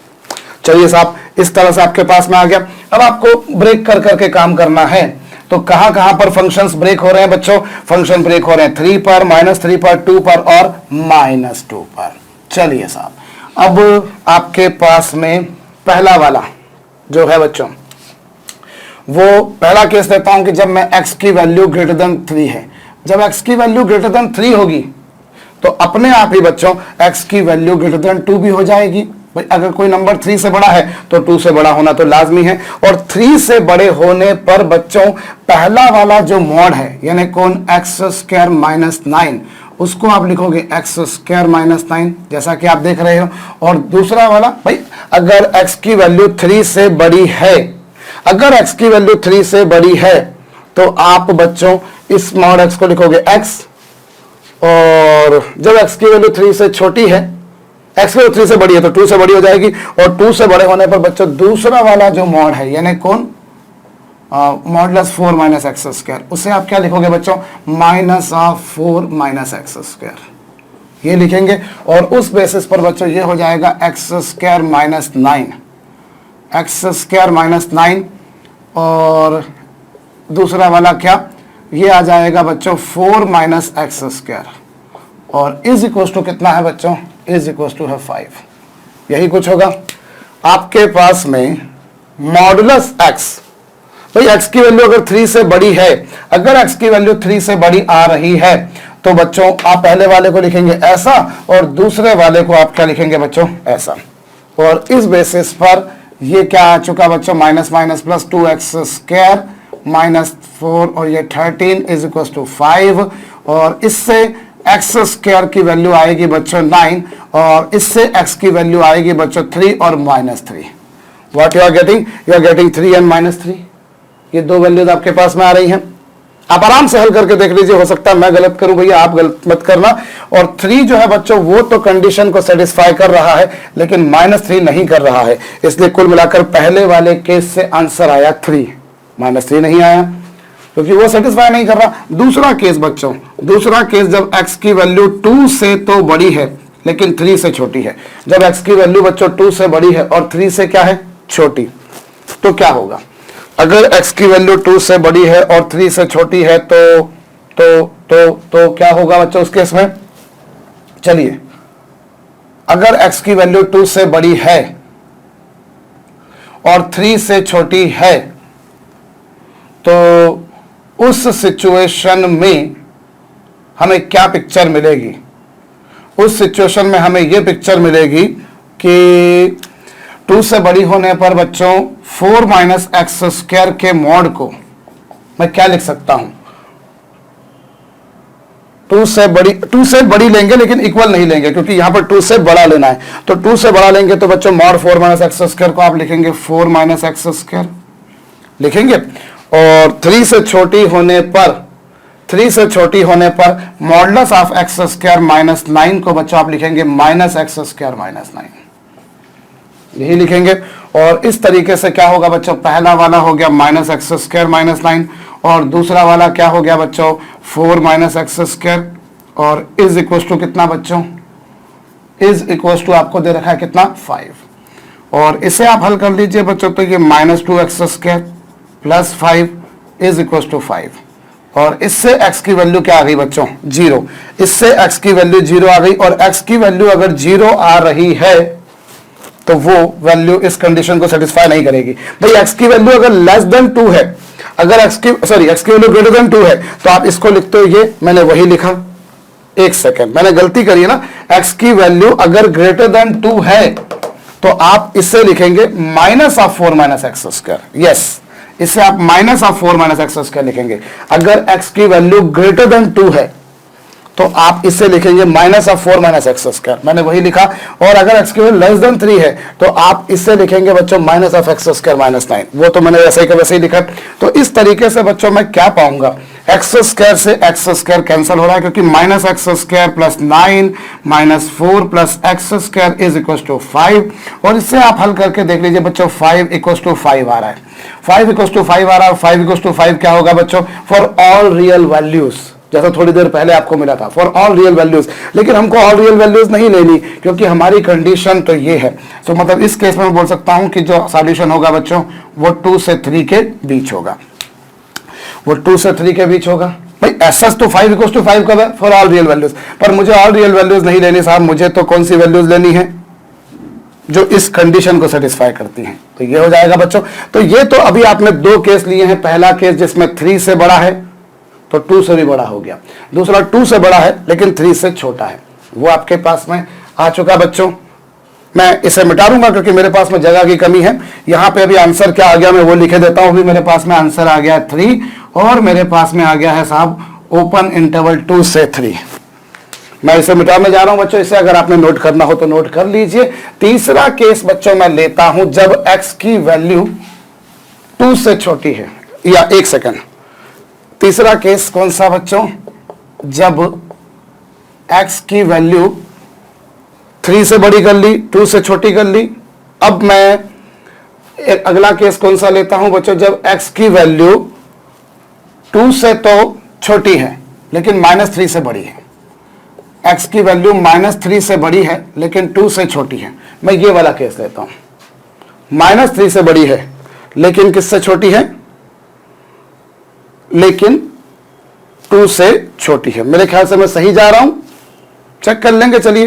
चलिए साहब, इस तरह से आपके पास में आ गया। अब आपको ब्रेक कर करके काम करना है, तो कहां कहां पर फंक्शंस ब्रेक हो रहे हैं बच्चों, फंक्शन ब्रेक हो रहे हैं 3 पर, -3 पर, 2 पर और -2 पर। चलिए साहब, अब आपके पास में पहला वाला जो है बच्चों, वो पहला केस देता हूं कि जब मैं x की वैल्यू ग्रेटर देन 3 है। जब x की वैल्यू ग्रेटर देन 3 होगी तो अपने आप ही बच्चों x की वैल्यू ग्रेटर देन 2 भी हो जाएगी। भाई अगर कोई नंबर 3 से बड़ा है तो 2 से बड़ा होना तो लाजमी है, और 3 से बड़े होने पर बच्चों पहला वाला जो मॉड है यानी कौन, x² - 9, उसको आप लिखोगे x² - 9 जैसा कि आप देख रहे हो। और दूसरा वाला, भाई अगर x की वैल्यू 3 से बड़ी है, अगर x की वैल्यू 3 से बड़ी है तो आप बच्चों इस मॉड x को लिखोगे x, और जब x की वैल्यू 3 से छोटी है, x की वैल्यू 3 से बड़ी है तो 2 से बड़ी हो जाएगी, और 2 से बड़े होने पर बच्चों दूसरा वाला जो मॉड है यानी कौन, मॉडुलस 4 माइनस एक्स स्क्वायर, उसे आप क्या लिखोगे बच्चों, -4 माइनस एक्स स्क्वायर, ये लिखेंगे। और उस बेसिस पर बच्चों ये हो जाएगा x² - 9, x² - 9, और दूसरा वाला क्या, ये आ जाएगा बच्चों 4 माइनस एक्स स्क्वायर, और इज इक्वल टू कितना है बच्चों, इज इक्वल टू है 5। यही कुछ होगा आपके पास में मॉडुलस x। भाई x की वैल्यू अगर 3 से बड़ी है, अगर x की वैल्यू 3 से बड़ी आ रही है तो बच्चों आप पहले वाले को लिखेंगे ऐसा और दूसरे वाले को आप क्या लिखेंगे बच्चों, ऐसा। और इस बेसिस पर ये क्या आ चुका बच्चों, माइनस माइनस प्लस 2x² -4 और ये 13 इज इक्वल टू 5, और इससे x² की वैल्यू आएगी बच्चों 9, और इससे x की वैल्यू आएगी बच्चों 3 और -3। What you are getting, you are getting 3 and -3। ये दो वैल्यूज आपके पास में आ रही हैं। आप आराम से हल करके देख लीजिए, हो सकता है मैं गलत करूं भैया, आप गलत मत करना। और 3 जो है बच्चों वो तो कंडीशन को सेटिस्फाई कर रहा है, लेकिन -3 नहीं कर रहा है, इसलिए कुल मिलाकर पहले वाले केस से आंसर आया 3, -3 नहीं आया क्योंकि वो सेटिस्फाई नहीं कर रहा। दूसरा केस बच्चों, दूसरा केस जब x की वैल्यू 2 से तो बड़ी है लेकिन 3 से छोटी है। जब x की वैल्यू बच्चों 2 से बड़ी है और 3 से क्या है, छोटी, तो क्या होगा, अगर x की वैल्यू 2 से बड़ी है और 3 से छोटी है तो क्या होगा बच्चों उस केस में। चलिए, अगर x की वैल्यू 2 से बड़ी है और 3 से छोटी है तो उस सिचुएशन में हमें क्या पिक्चर मिलेगी, उस सिचुएशन में हमें यह पिक्चर मिलेगी कि 2 से बड़ी होने पर बच्चों 4 माइनस एक्स स्क्वायर के मॉड को मैं क्या लिख सकता हूं, 2 से बड़ी लेंगे लेकिन इक्वल नहीं लेंगे क्योंकि यहां पर 2 से बड़ा लेना है। तो 2 से बड़ा लेंगे तो बच्चों मॉड 4 माइनस एक्स स्क्वायर को आप लिखेंगे 4 माइनस एक्स स्क्वायर लिखेंगे। और 3 से छोटी होने पर मॉडुलस ऑफ एक्स स्क्वायर -9 को बच्चों आप लिखेंगे -x² -9, यही लिखेंगे। और इस तरीके से क्या होगा बच्चों, पहला वाला हो गया -x² -9, और दूसरा वाला क्या हो गया बच्चों 4 माइनस एक्स स्क्वायर और इज इक्वल टू कितना बच्चों, इज इक्वल टू आपको दे रखा है कितना 5। और इसे आप हल कर लीजिए बच्चों तो ये -2 x square plus 5 is equal to 5। और इससे x की वैल्यू क्या आ गई बच्चों 0, इससे x की वैल्यू 0 आ गई। और x की वैल्यू अगर 0 आ रही है तो वो वैल्यू इस कंडीशन को सेटिस्फाई नहीं करेगी। भाई x की वैल्यू अगर लेस देन 2 है, अगर x की वैल्यू ग्रेटर देन 2 है तो आप इसको लिखते हो, ये मैंने वही लिखा, एक सेकेंड मैंने गलती करी है ना, x की वैल्यू अगर ग्रेटर देन 2 है तो आप इससे लिखेंगे -4 माइनस एक्स स्क्वायर। यस, इसे आप -4 माइनस एक्स स्क्वायर लिखेंगे। अगर x की वैल्यू ग्रेटर देन 2 है तो आप इसे लिखेंगे -4 माइनस एक्स स्क्वायर, मैंने वही लिखा। और अगर x की वैल्यू लेस देन 3 है तो आप इसे लिखेंगे बच्चों -x स्क्वायर -9। वो तो मैंने वैसे ही का वैसे ही लिखा। तो इस तरीके से बच्चों मैं क्या पाऊंगा, एक्स स्क्वायर से एक्स स्क्वायर कैंसिल हो रहा है क्योंकि -x square plus 9 -4 plus x square is equal to 5। और इससे आप हल करके देख लीजिए बच्चों 5 इक्वल टू 5 आ रहा है, 5 इक्वल टू 5 आ रहा है। 5 इक्वल टू 5 क्या होगा बच्चों, फॉर ऑल रियल वैल्यूज, जैसा थोड़ी देर पहले आपको मिला था, फॉर ऑल रियल वैल्यूज। लेकिन हमको ऑल रियल वैल्यूज नहीं लेनी क्योंकि हमारी कंडीशन तो ये है। तो मतलब इस केस में मैं बोल सकता हूं कि जो सॉल्यूशन होगा बच्चों वो 2 से 3 के बीच होगा, वो 2 से 3 के बीच होगा। भाई ऐसा तो 5 इक्वल टू 5 कब है, फॉर ऑल रियल वैल्यूज। पर मुझे ऑल रियल वैल्यूज नहीं लेनी साहब, मुझे तो कौन सी वैल्यूज लेनी है जो इस कंडीशन को सेटिस्फाई करती हैं। तो ये हो जाएगा बच्चों। तो ये तो अभी आपने 2 केस लिए हैं, पहला केस जिसमें 3 से बड़ा है तो 2 से भी बड़ा हो गया, दूसरा 2 से बड़ा है लेकिन 3 से छोटा है, वो आपके पास में आ चुका बच्चों। मैं इसे मिटा दूंगा क्योंकि मेरे पास में जगह की कमी है। यहां पे अभी आंसर क्या आ गया मैं वो लिखे देता हूं। अभी मेरे पास में आंसर आ गया 3 और मेरे पास में आ गया है साहब ओपन इंटरवल 2 से 3। मैं इसे मिटाने जा रहा हूं बच्चों, इसे अगर आपने नोट करना हो तो नोट कर लीजिए। तीसरा केस बच्चों मैं लेता हूं जब x की वैल्यू 2 से छोटी है, या एक सेकंड, तीसरा केस कौन सा बच्चों, जब x की वैल्यू 3 से बड़ी कर ली, 2 से छोटी कर ली। अब मैं एक अगला केस कौन सा लेता हूं बच्चों, जब x की वैल्यू 2 से तो छोटी है लेकिन -3 से बड़ी है। x की वैल्यू -3 से बड़ी है लेकिन 2 से छोटी है। मैं ये वाला केस लेता हूं, -3 से बड़ी है लेकिन किससे छोटी है, लेकिन 2 से छोटी है। मेरे ख्याल से मैं सही जा रहा हूं, चेक कर लेंगे। चलिए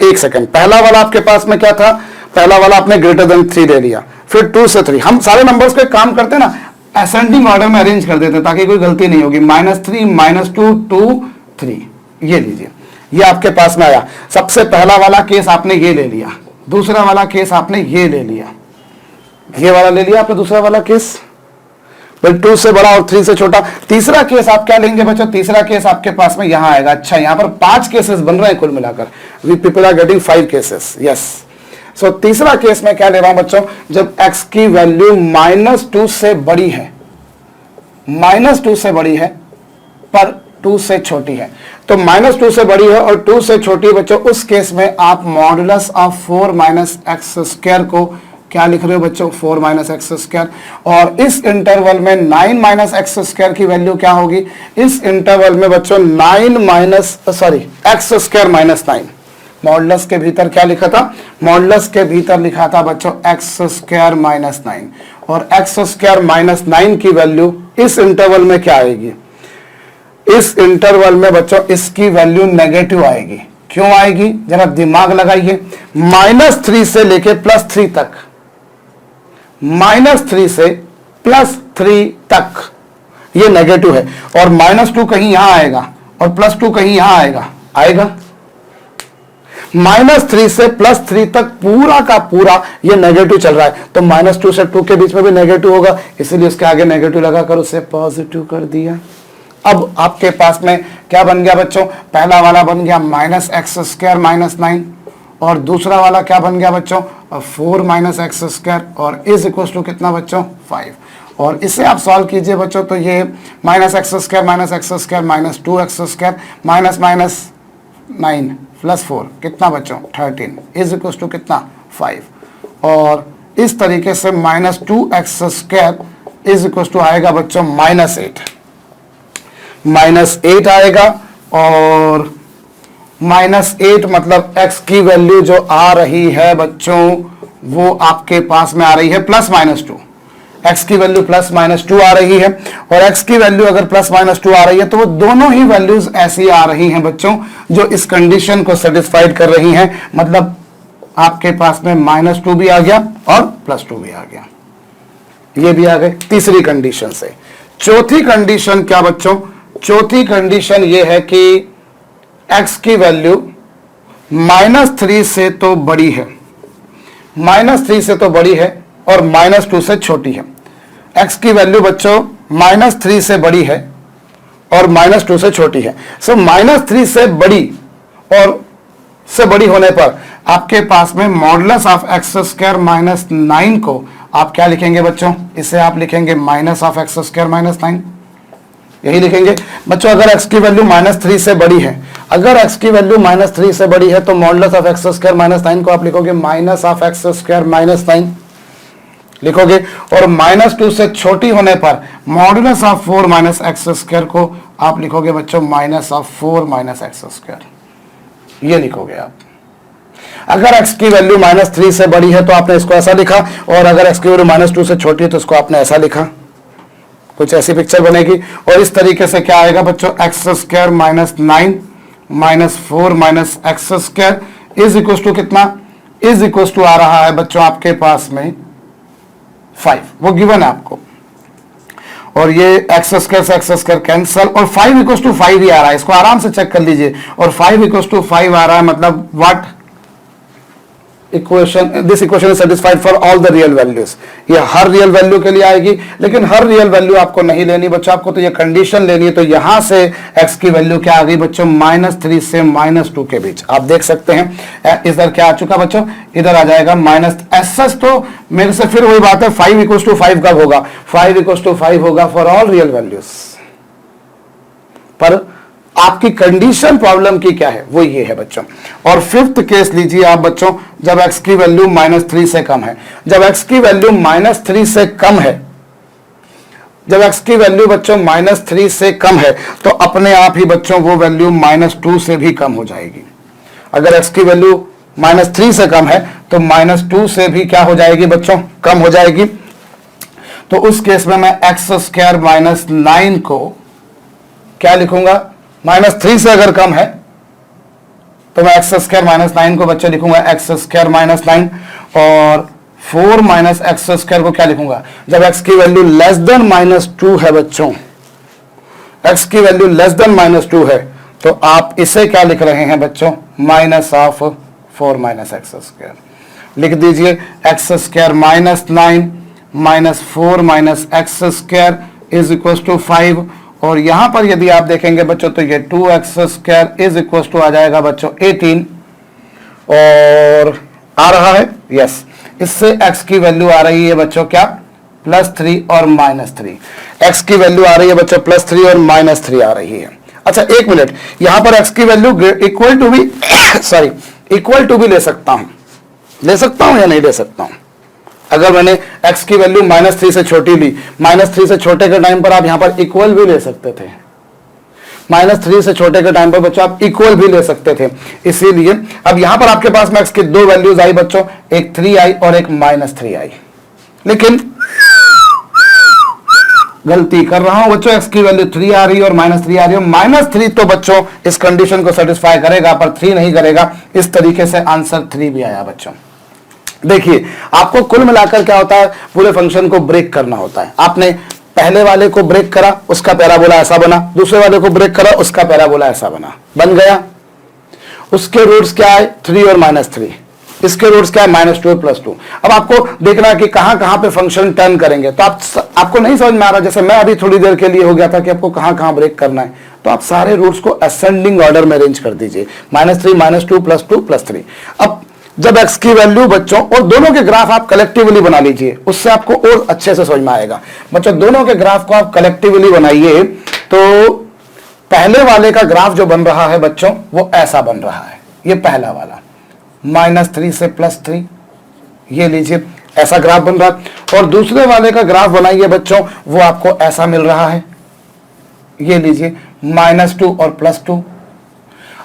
एक सेकंड, पहला वाला आपके पास में क्या था, पहला वाला आपने ग्रेटर देन 3 ले लिया, फिर 2 से 3। हम सारे नंबर्स पे काम करते हैं ना, असेंडिंग ऑर्डर में अरेंज कर देते हैं ताकि कोई गलती नहीं होगी। -3 -2 2 3, ये लीजिए, ये आपके पास में आया। सबसे पहला वाला केस आपने ये ले लिया, दूसरा वाला केस आपने ये ले लिया, ये वाला ले लिया आपने दूसरा वाला केस, 2 से बड़ा और 3 से छोटा। तीसरा केस आप क्या लेंगे बच्चों, तीसरा केस आपके पास में यहां आएगा। अच्छा, यहां पर 5 केसेस बन रहे हैं कुल मिलाकर, we people are getting 5 cases. Yes, so तीसरा केस में क्या ले रहा हूं बच्चों, जब x की वैल्यू -2 से बड़ी है, -2 से बड़ी है पर 2 से छोटी है। तो -2 से बड़ी है और 2 से छोटी बच्चों, उस केस में आप modulus of 4 minus x square को क्या लिख रहे हो बच्चों, 4 माइनस एक्स स्क्वायर। और इस इंटरवल में 9 माइनस एक्स स्क्वायर की वैल्यू क्या होगी, इस इंटरवल में बच्चों 9 एक्स स्क्वायर माइनस 9। मॉडुलस के भीतर क्या लिखा था, मॉडुलस के भीतर लिखा था बच्चों एक्स स्क्वायर माइनस 9। और एक्स स्क्वायर माइनस 9 की वैल्यू इस इंटरवल में क्या आएगी, इस इंटरवल में बच्चों इसकी वैल्यू नेगेटिव आएगी। क्यों आएगी, जरा दिमाग लगाइए। -3 से लेके +3 तक, -3 से +3 तक ये नेगेटिव है। और -2 कहीं यहां आएगा और +2 कहीं यहां आएगा, आएगा। -3 से +3 तक पूरा का पूरा ये नेगेटिव चल रहा है, तो -2 से 2 के बीच में भी नेगेटिव होगा, इसीलिए उसके आगे नेगेटिव लगाकर उसे पॉजिटिव कर दिया। अब आपके पास में क्या बन गया बच्चों, पहला वाला बन गया -x स्क्वायर माइनस 9 और दूसरा वाला क्या बन गया बच्चों 4 माइनस एक्स स्क्वायर और इज इक्वल टू कितना बच्चों 5। और इसे आप सॉल्व कीजिए बच्चों तो ये -x square -2x square minus 9 + 4 कितना बच्चों 13 इज इक्वल टू कितना 5। और इस तरीके से -2x² इज इक्वल टू आएगा बच्चों -8 आएगा। और -8 मतलब x की वैल्यू जो आ रही है बच्चों वो आपके पास में आ रही है +-2। x की वैल्यू +-2 आ रही है, और x की वैल्यू अगर +-2 आ रही है तो वो दोनों ही वैल्यूज ऐसी आ रही हैं बच्चों जो इस कंडीशन को सेटिस्फाइड कर रही हैं। मतलब आपके पास में -2 भी आ गया और +2 भी आ गया, ये भी आ गए तीसरी कंडीशन से। चौथी कंडीशन क्या बच्चों? चौथी कंडीशन ये है कि x की वैल्यू -3 से तो बड़ी है, -3 से तो बड़ी है और -2 से छोटी है। x की वैल्यू बच्चों -3 से बड़ी है और -2 से छोटी है। सो -3 से बड़ी और से बड़ी होने पर आपके पास में मॉडुलस ऑफ x² -9 को आप क्या लिखेंगे बच्चों? इसे आप लिखेंगे -(x² -9), यही लिखेंगे बच्चों। अगर x की वैल्यू -3 से बड़ी है, अगर x की वैल्यू -3 से बड़ी है तो मॉडुलस ऑफ x² -9 को आप लिखोगे -(x² -9) लिखोगे। और -2 से छोटी होने पर मॉडुलस ऑफ 4 - x² को आप लिखोगे बच्चों -4 - x², ये लिखोगे आप। अगर x की वैल्यू -3 से बड़ी है तो आपने इसको ऐसा लिखा, और अगर x की वैल्यू -2 से छोटी है तो इसको आपने ऐसा लिखा। कुछ ऐसी पिक्चर बनेगी। और इस तरीके से क्या आएगा बच्चों? x² -9 -4 - x² is equal to कितना? इज इक्वल टू आ रहा है बच्चों आपके पास में 5, वो गिवन है आपको। और ये x² से x² कैंसल, और 5 इक्वल टू 5 ही आ रहा है, इसको आराम से चेक कर लीजिए। और 5 इक्वल टू 5 आ रहा है, मतलब what equation, this equation is satisfied for all the real values. ये हर रियल वैल्यू के लिए आएगी, लेकिन हर रियल वैल्यू आपको नहीं लेनी बच्चों, आपको तो ये कंडीशन लेनी है। तो यहां से x की वैल्यू क्या आ गई बच्चों? -3 से -2 के बीच। आप देख सकते हैं इधर क्या आ चुका बच्चों? इधर आ जाएगा -SS। तो मेरे से फिर वही बात है, 5 इक्वल टू 5 कब होगा? 5 इक्वल टू 5 होगा फॉर ऑल रियल वैल्यूज। पर आपकी कंडीशन प्रॉब्लम की क्या है? वो ये है बच्चों। और फिफ्थ केस लीजिए आप बच्चों, जब x की वैल्यू -3 से कम है। जब x की वैल्यू -3 से कम है, जब x की वैल्यू बच्चों -3 से कम है तो अपने आप ही बच्चों वो वैल्यू -2 से भी कम हो जाएगी। अगर x की वैल्यू -3 से कम है तो -2 से भी क्या हो जाएगी बच्चों? कम हो जाएगी। तो उस केस में मैं x² -9 को क्या लिखूंगा? -3 से अगर कम है तो मैं x² -9 को बच्चे लिखूंगा x² -9, और 4 - x² को क्या लिखूंगा? जब x की वैल्यू लेस देन -2 है बच्चों, x की वैल्यू लेस देन -2 है तो आप इसे क्या लिख रहे हैं बच्चों? -4 - x²। लिख दीजिए x² -9 -4 - x² is equal to 5। और यहां पर यदि आप देखेंगे बच्चों तो ये 2x² इज इक्वल टू आ जाएगा बच्चों 18, और आ रहा है यस। इससे x की वैल्यू आ रही है बच्चों क्या? +3 और -3। x की वैल्यू आ रही है बच्चों +3 और -3 आ रही है। अच्छा एक मिनट, यहां पर x की वैल्यू इक्वल टू भी सॉरी इक्वल टू भी ले सकता हूं या नहीं ले सकता हूं? अगर मैंने x की वैल्यू -3 से छोटी ली, -3 से छोटे के टाइम पर आप यहां पर इक्वल भी ले सकते थे। -3 से छोटे के टाइम पर बच्चों आप इक्वल भी ले सकते थे। इसीलिए अब यहां पर आपके पास में x की दो वैल्यूज आई बच्चों, एक 3 आई और एक -3 आई। लेकिन गलती कर रहा हूं बच्चों, x की वैल्यू 3 आ रही है और -3 आ रही है। -3 तो बच्चों इस कंडीशन को सेटिस्फाई करेगा पर 3 नहीं करेगा। इस तरीके से आंसर 3 भी आया बच्चों। देखिए आपको कुल मिलाकर क्या होता है, पूरे फंक्शन को ब्रेक करना होता है। आपने पहले वाले को ब्रेक करा, उसका पैराबोला ऐसा बना, दूसरे वाले को ब्रेक करा, उसका पैराबोला ऐसा बन गया। उसके रूट्स क्या है? 3 और -3। इसके रूट्स क्या है? -2 और +2। अब आपको देखना है कि कहां कहां पे फंक्शन टर्न करेंगे। तो आपको नहीं समझ में आ रहा, जैसे मैं अभी थोड़ी देर के लिए हो गया था कि आपको कहां कहां ब्रेक करना है, तो आप सारे रूट्स को असेंडिंग ऑर्डर में अरेंज कर दीजिए, -3 -2 +2 +3। अब जब x की वैल्यू बच्चों, और दोनों के ग्राफ आप कलेक्टिवली बना लीजिए, उससे आपको और अच्छे से समझ में आएगा बच्चों। दोनों के ग्राफ को आप कलेक्टिवली बनाइए तो पहले वाले का ग्राफ जो बन रहा है बच्चों वो ऐसा बन रहा है। ये पहला वाला -3 से +3, ये लीजिए ऐसा ग्राफ बन रहा है। और दूसरे वाले का ग्राफ बनाइए बच्चों, वो आपको ऐसा मिल रहा है, ये लीजिए -2 और +2।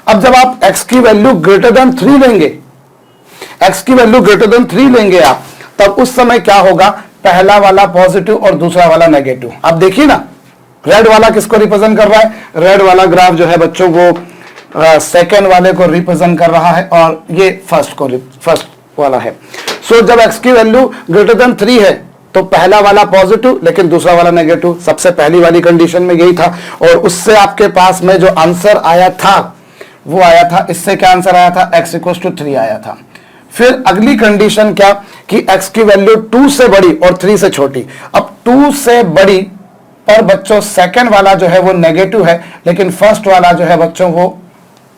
अब जब आप x की वैल्यू ग्रेटर देन 3 लेंगे, x की वैल्यू ग्रेटर देन 3 लेंगे आप, तब उस समय क्या होगा, पहला वाला पॉजिटिव और दूसरा वाला नेगेटिव। आप देखिए ना, रेड वाला किसको रिप्रेजेंट कर रहा है, रेड वाला ग्राफ जो है बच्चों वो सेकेंड वाले को रिप्रेजेंट कर रहा है और ये फर्स्ट वाला है। सो जब x की वैल्यू ग्रेटर देन 3 है तो पहला वाला पॉजिटिव लेकिन दूसरा वाला नेगेटिव, सबसे पहली वाली कंडीशन में यही था। और उससे आपके पास में जो आंसर आया था वो आया था, इससे क्या आंसर आया था, x = 3 आया था। फिर अगली कंडीशन क्या कि x की वैल्यू 2 से बड़ी और 3 से छोटी। अब 2 से बड़ी पर बच्चों सेकंड वाला जो है वो नेगेटिव है, लेकिन फर्स्ट वाला जो है बच्चों वो,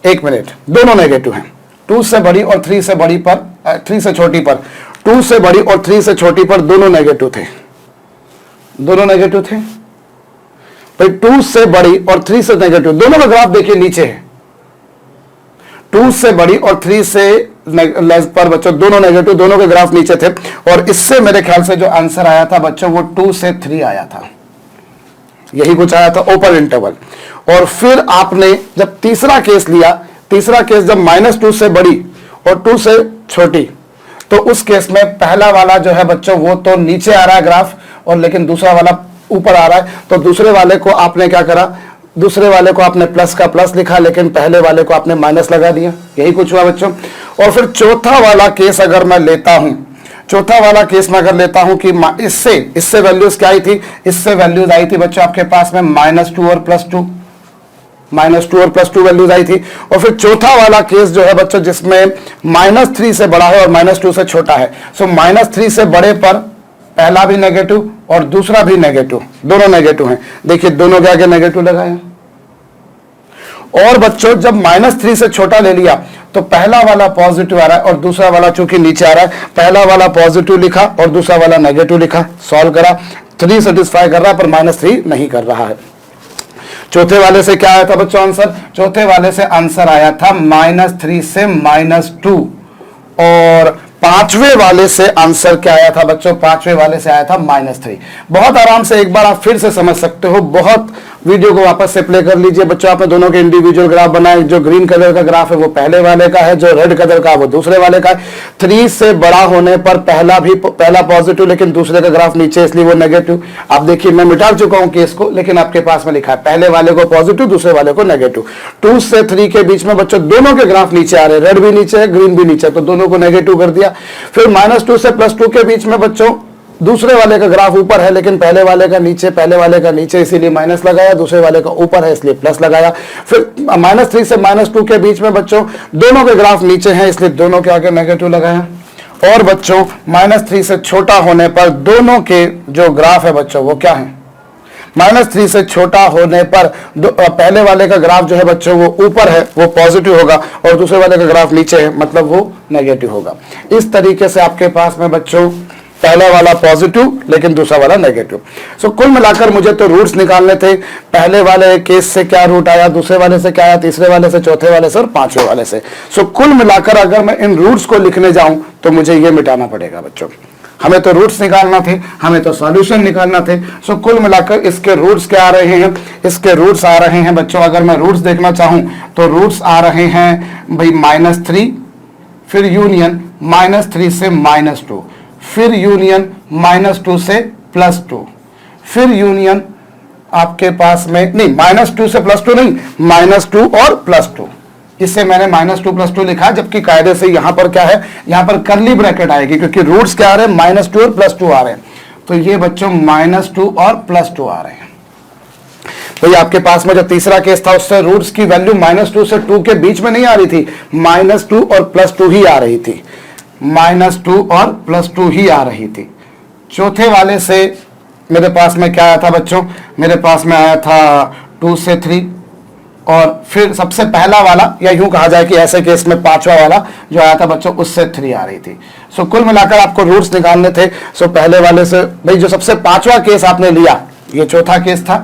एक मिनट, दोनों नेगेटिव हैं। 2 से बड़ी और 3 से बड़ी पर, 3 से छोटी पर, 2 से बड़ी और 3 से छोटी पर दोनों नेगेटिव थे, दोनों नेगेटिव थे भाई। 2 से बड़ी और 3 से नेगेटिव, दोनों का ग्राफ देखिए नीचे है। 2 से बड़ी और 3 से लेस पर बच्चों दोनों नेगेटिव, दोनों के ग्राफ नीचे थे। और इससे मेरे ख्याल से जो आंसर आया था बच्चों वो 2 से 3 आया था, यही कुछ आया था, ओपन इंटरवल। और फिर आपने जब तीसरा केस लिया, तीसरा केस जब -2 से बड़ी और 2 से छोटी, तो उस केस में पहला वाला जो है बच्चों वो तो नीचे आ रहा है ग्राफ, और लेकिन दूसरा वाला ऊपर आ रहा है। तो दूसरे वाले को आपने क्या करा, दूसरे वाले को आपने प्लस का प्लस लिखा, लेकिन पहले वाले को आपने माइनस लगा दिया, यही कुछ हुआ बच्चों। और फिर चौथा वाला केस अगर मैं लेता हूं, चौथा वाला केस में अगर लेता हूं कि इससे वैल्यूज क्या आई थी, इससे वैल्यूज आई थी बच्चों आपके पास में -2 और +2, -2 और +2 वैल्यूज आई थी। और फिर चौथा वाला केस जो है बच्चों जिसमें -3 से बड़ा है और -2 से छोटा है। सो -3 से बड़े पर पहला भी नेगेटिव और दूसरा भी नेगेटिव, दोनों नेगेटिव हैं। देखिए दोनों के आगे नेगेटिव लगाया। और बच्चों जब -3 से छोटा ले लिया तो पहला वाला पॉजिटिव आ रहा है और दूसरा वाला चूंकि नीचे आ रहा है, पहला वाला पॉजिटिव लिखा और दूसरा वाला नेगेटिव लिखा, सॉल्व करा, 3 सेटिस्फाई कर रहा है पर -3 नहीं कर रहा है। चौथे वाले से क्या आया था बच्चों आंसर, चौथे वाले से आंसर आया था -3 से -2। और पांचवे वाले से आंसर क्या आया था बच्चों, पांचवे वाले से आया था -3। बहुत आराम से एक बार आप फिर से समझ सकते हो, बहुत वीडियो को वापस से प्ले कर लीजिए बच्चों। आपने दोनों के इंडिविजुअल ग्राफ बनाए, जो ग्रीन कलर का ग्राफ है वो पहले वाले का है, जो रेड कलर का वो दूसरे वाले का है। 3 से बड़ा होने पर पहला पॉजिटिव लेकिन दूसरे का ग्राफ नीचे, इसलिए वो नेगेटिव। आप देखिए मैं मिटा चुका हूं केस को, लेकिन आपके पास में लिखा है पहले वाले को पॉजिटिव, दूसरे वाले को नेगेटिव। 2 से 3 के बीच में बच्चों दोनों के ग्राफ नीचे आ रहे, रेड भी नीचे है, ग्रीन भी नीचे, तो दोनों को नेगेटिव कर दिया। फिर -2 से +2 के बीच में बच्चों दूसरे वाले का ग्राफ ऊपर है लेकिन पहले वाले का नीचे, पहले वाले का नीचे इसीलिए माइनस लगाया, दूसरे वाले का ऊपर है इसलिए प्लस लगाया। फिर -3 से -2 के बीच में बच्चों दोनों के ग्राफ नीचे हैं इसलिए दोनों के आगे नेगेटिव लगाया। और बच्चों -3 से छोटा होने पर दोनों के जो ग्राफ है बच्चों वो क्या है, -3 से छोटा होने पर पहले वाले का ग्राफ जो है बच्चों वो ऊपर है, वो पॉजिटिव होगा, और दूसरे वाले का ग्राफ नीचे है मतलब वो नेगेटिव होगा। इस तरीके से आपके पास में बच्चों पहला वाला पॉजिटिव लेकिन दूसरा वाला नेगेटिव। सो कुल मिलाकर मुझे तो रूट्स निकालने थे, पहले वाले केस से क्या रूट आया, दूसरे वाले से क्या आया, तीसरे वाले से, चौथे वाले से और पांचवे वाले से। सो कुल मिलाकर अगर मैं इन रूट्स को लिखने जाऊं तो मुझे ये मिटाना पड़ेगा बच्चों। हमें तो रूट्स निकालना थे, हमें तो सॉल्यूशन निकालना थे। सो कुल मिलाकर इसके रूट्स क्या आ रहे हैं, इसके रूट्स आ रहे हैं बच्चों, अगर मैं रूट्स देखना चाहूं तो रूट्स आ रहे हैं भाई -3, फिर यूनियन -3 से -2, फिर यूनियन -2 से +2, फिर यूनियन आपके पास में नहीं -2 से +2 नहीं, -2 और +2। इससे मैंने -2 +2 लिखा, जबकि कायदे से यहां पर क्या है, यहां पर कर्ली ब्रैकेट आएगी क्योंकि रूट्स क्या आ रहे हैं, -2 और +2 आ रहे हैं। तो ये बच्चों -2 और +2 आ रहे हैं। तो ये आपके पास में जो तीसरा केस था उससे रूट्स की वैल्यू -2 से 2 के बीच में नहीं आ रही थी, -2 और +2 ही आ रही थी, -2 और +2 ही आ रही थी। चौथे वाले से मेरे पास में क्या आया था बच्चों, मेरे पास में आया था 2 से 3, और फिर सबसे पहला वाला या यूं कहा जाए कि ऐसे केस में पांचवा वाला जो आया था बच्चों उससे 3 आ रही थी। सो कुल मिलाकर आपको रूट्स निकालने थे। सो पहले वाले से भाई जो सबसे पांचवा केस आपने लिया, ये चौथा केस था,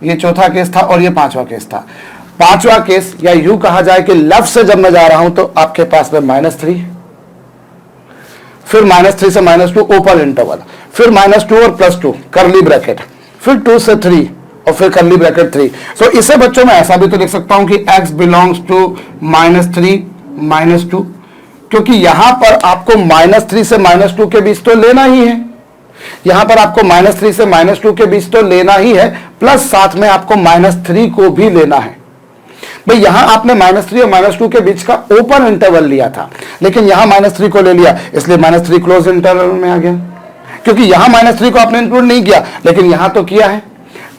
ये चौथा केस था और ये पांचवा केस था। पांचवा केस या यूं कहा जाए कि लेफ्ट से जब मैं जा रहा हूं तो आपके पास में -3, फिर -3 से -2 ओपन इंटरवल, फिर -2 और +2 कर्ली ब्रैकेट, फिर 2 से 3 और फिर कर्ली ब्रैकेट 3। सो इसे बच्चों मैं ऐसा भी तो लिख सकता हूं कि x बिलोंग्स टू -3 -2, क्योंकि यहां पर आपको -3 से -2 के बीच तो लेना ही है, यहां पर आपको -3 से -2 के बीच तो लेना ही है, प्लस साथ में आपको -3 को भी लेना है। भाई यहां आपने -3 और -2 के बीच का ओपन इंटरवल लिया था, लेकिन यहां -3 को ले लिया, इसलिए -3 क्लोज इंटरवल में आ गया, क्योंकि यहां -3 को आपने इंक्लूड नहीं किया, लेकिन यहां तो किया है।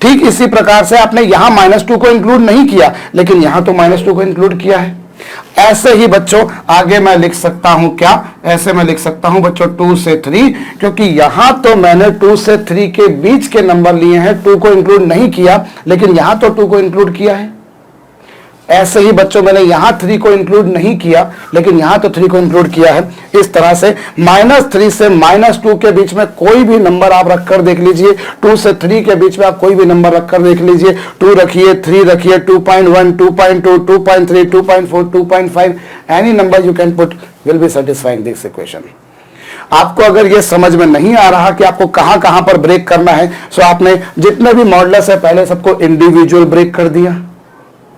ठीक इसी प्रकार से आपने यहां -2 को इंक्लूड नहीं किया, लेकिन यहां तो -2 को इंक्लूड किया है। ऐसे ही बच्चों आगे मैं लिख सकता हूं, क्या ऐसे मैं लिख सकता हूं बच्चों 2 से 3, क्योंकि यहां तो मैंने 2 से 3 के बीच के नंबर लिए हैं, 2 को इंक्लूड नहीं किया, लेकिन यहां तो 2 को इंक्लूड किया है। ऐसे ही बच्चों मैंने यहां 3 को इंक्लूड नहीं किया, लेकिन यहां तो 3 को इंक्लूड किया है। इस तरह से -3 से -2 के बीच में कोई भी नंबर आप रखकर देख लीजिए, 2 से 3 के बीच में आप कोई भी नंबर रखकर देख लीजिए, 2 रखिए, 3 रखिए, 2.1, 2.2, 2.3, 2.4, 2.5, any number you can put will be satisfying this equation. आपको अगर ये समझ में नहीं आ रहा कि आपको कहां कहां पर ब्रेक करना है, सो आपने जितने भी मॉडल्स है पहले सबको इंडिविजुअल ब्रेक कर दिया।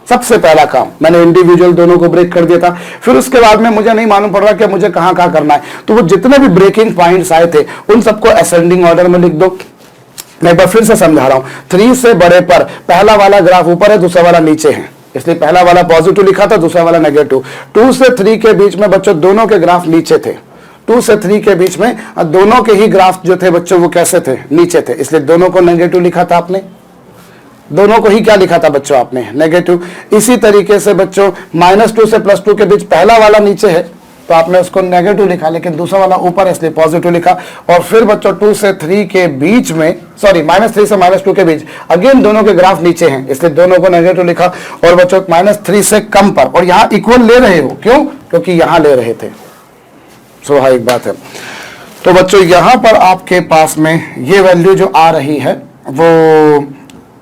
सबसे पहला काम मैंने इंडिविजुअल दोनों को ब्रेक कर दिया था, फिर उसके बाद में मुझे नहीं मालूम पड़ रहा कि मुझे कहां कहां करना है, तो वो जितने भी ब्रेकिंग पॉइंट्स आए थे उन सबको असेंडिंग ऑर्डर में लिख दो। मैं एक बार फिर से समझा रहा हूं, 3 से बड़े पर पहला वाला ग्राफ ऊपर है, दूसरा वाला नीचे है, इसलिए पहला वाला पॉजिटिव लिखा था, दूसरा वाला नेगेटिव। 2 से 3 के बीच में बच्चों दोनों के ग्राफ नीचे थे, 2 से 3 के बीच में दोनों के ही ग्राफ जो थे बच्चों वो कैसे थे, नीचे थे, इसलिए दोनों को नेगेटिव लिखा था आपने। दोनों को ही क्या लिखा था बच्चों आपने, नेगेटिव। इसी तरीके से बच्चों -2 से +2 के बीच पहला वाला नीचे है तो आपने उसको नेगेटिव लिखा, लेकिन दूसरा वाला ऊपर है इसलिए पॉजिटिव लिखा। और फिर बच्चों 2 से 3 के बीच में, सॉरी -3 से -2 के बीच अगेन दोनों के ग्राफ नीचे हैं, इसलिए दोनों को नेगेटिव लिखा। और बच्चों -3 से कम पर, और यहां इक्वल ले रहे हो, क्यों, क्योंकि यहां ले रहे थे, स्वाभाविक बात है। तो बच्चों यहां पर आपके पास में ये वैल्यू जो आ रही है वो,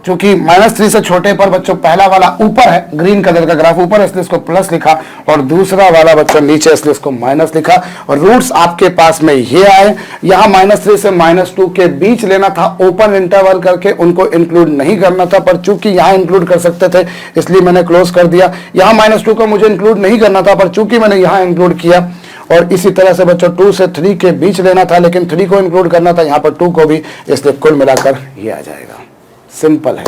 क्योंकि -3 से छोटे पर बच्चों पहला वाला ऊपर है, ग्रीन कलर का ग्राफ ऊपर है इसलिए इसको प्लस लिखा, और दूसरा वाला बच्चों नीचे इसलिए इसको माइनस लिखा। और रूट्स आपके पास में ये आए, यहाँ -3 से -2 के बीच लेना था, ओपन इंटरवल करके उनको इंक्लूड नहीं करना था, पर चूंकि यहाँ इंक्लूड कर सकते थे इसलिए मैंने क्लोज कर दिया। यहाँ -2 को मुझे इंक्लूड नहीं करना था, पर चूंकि मैंने यहाँ इंक्लूड किया। और इसी तरह से बच्चों 2 से 3 के बीच लेना था, लेकिन 3 को इंक्लूड करना था, यहाँ पर 2 को भी, इसलिए कुल मिलाकर ये आ जाएगा। सिंपल है।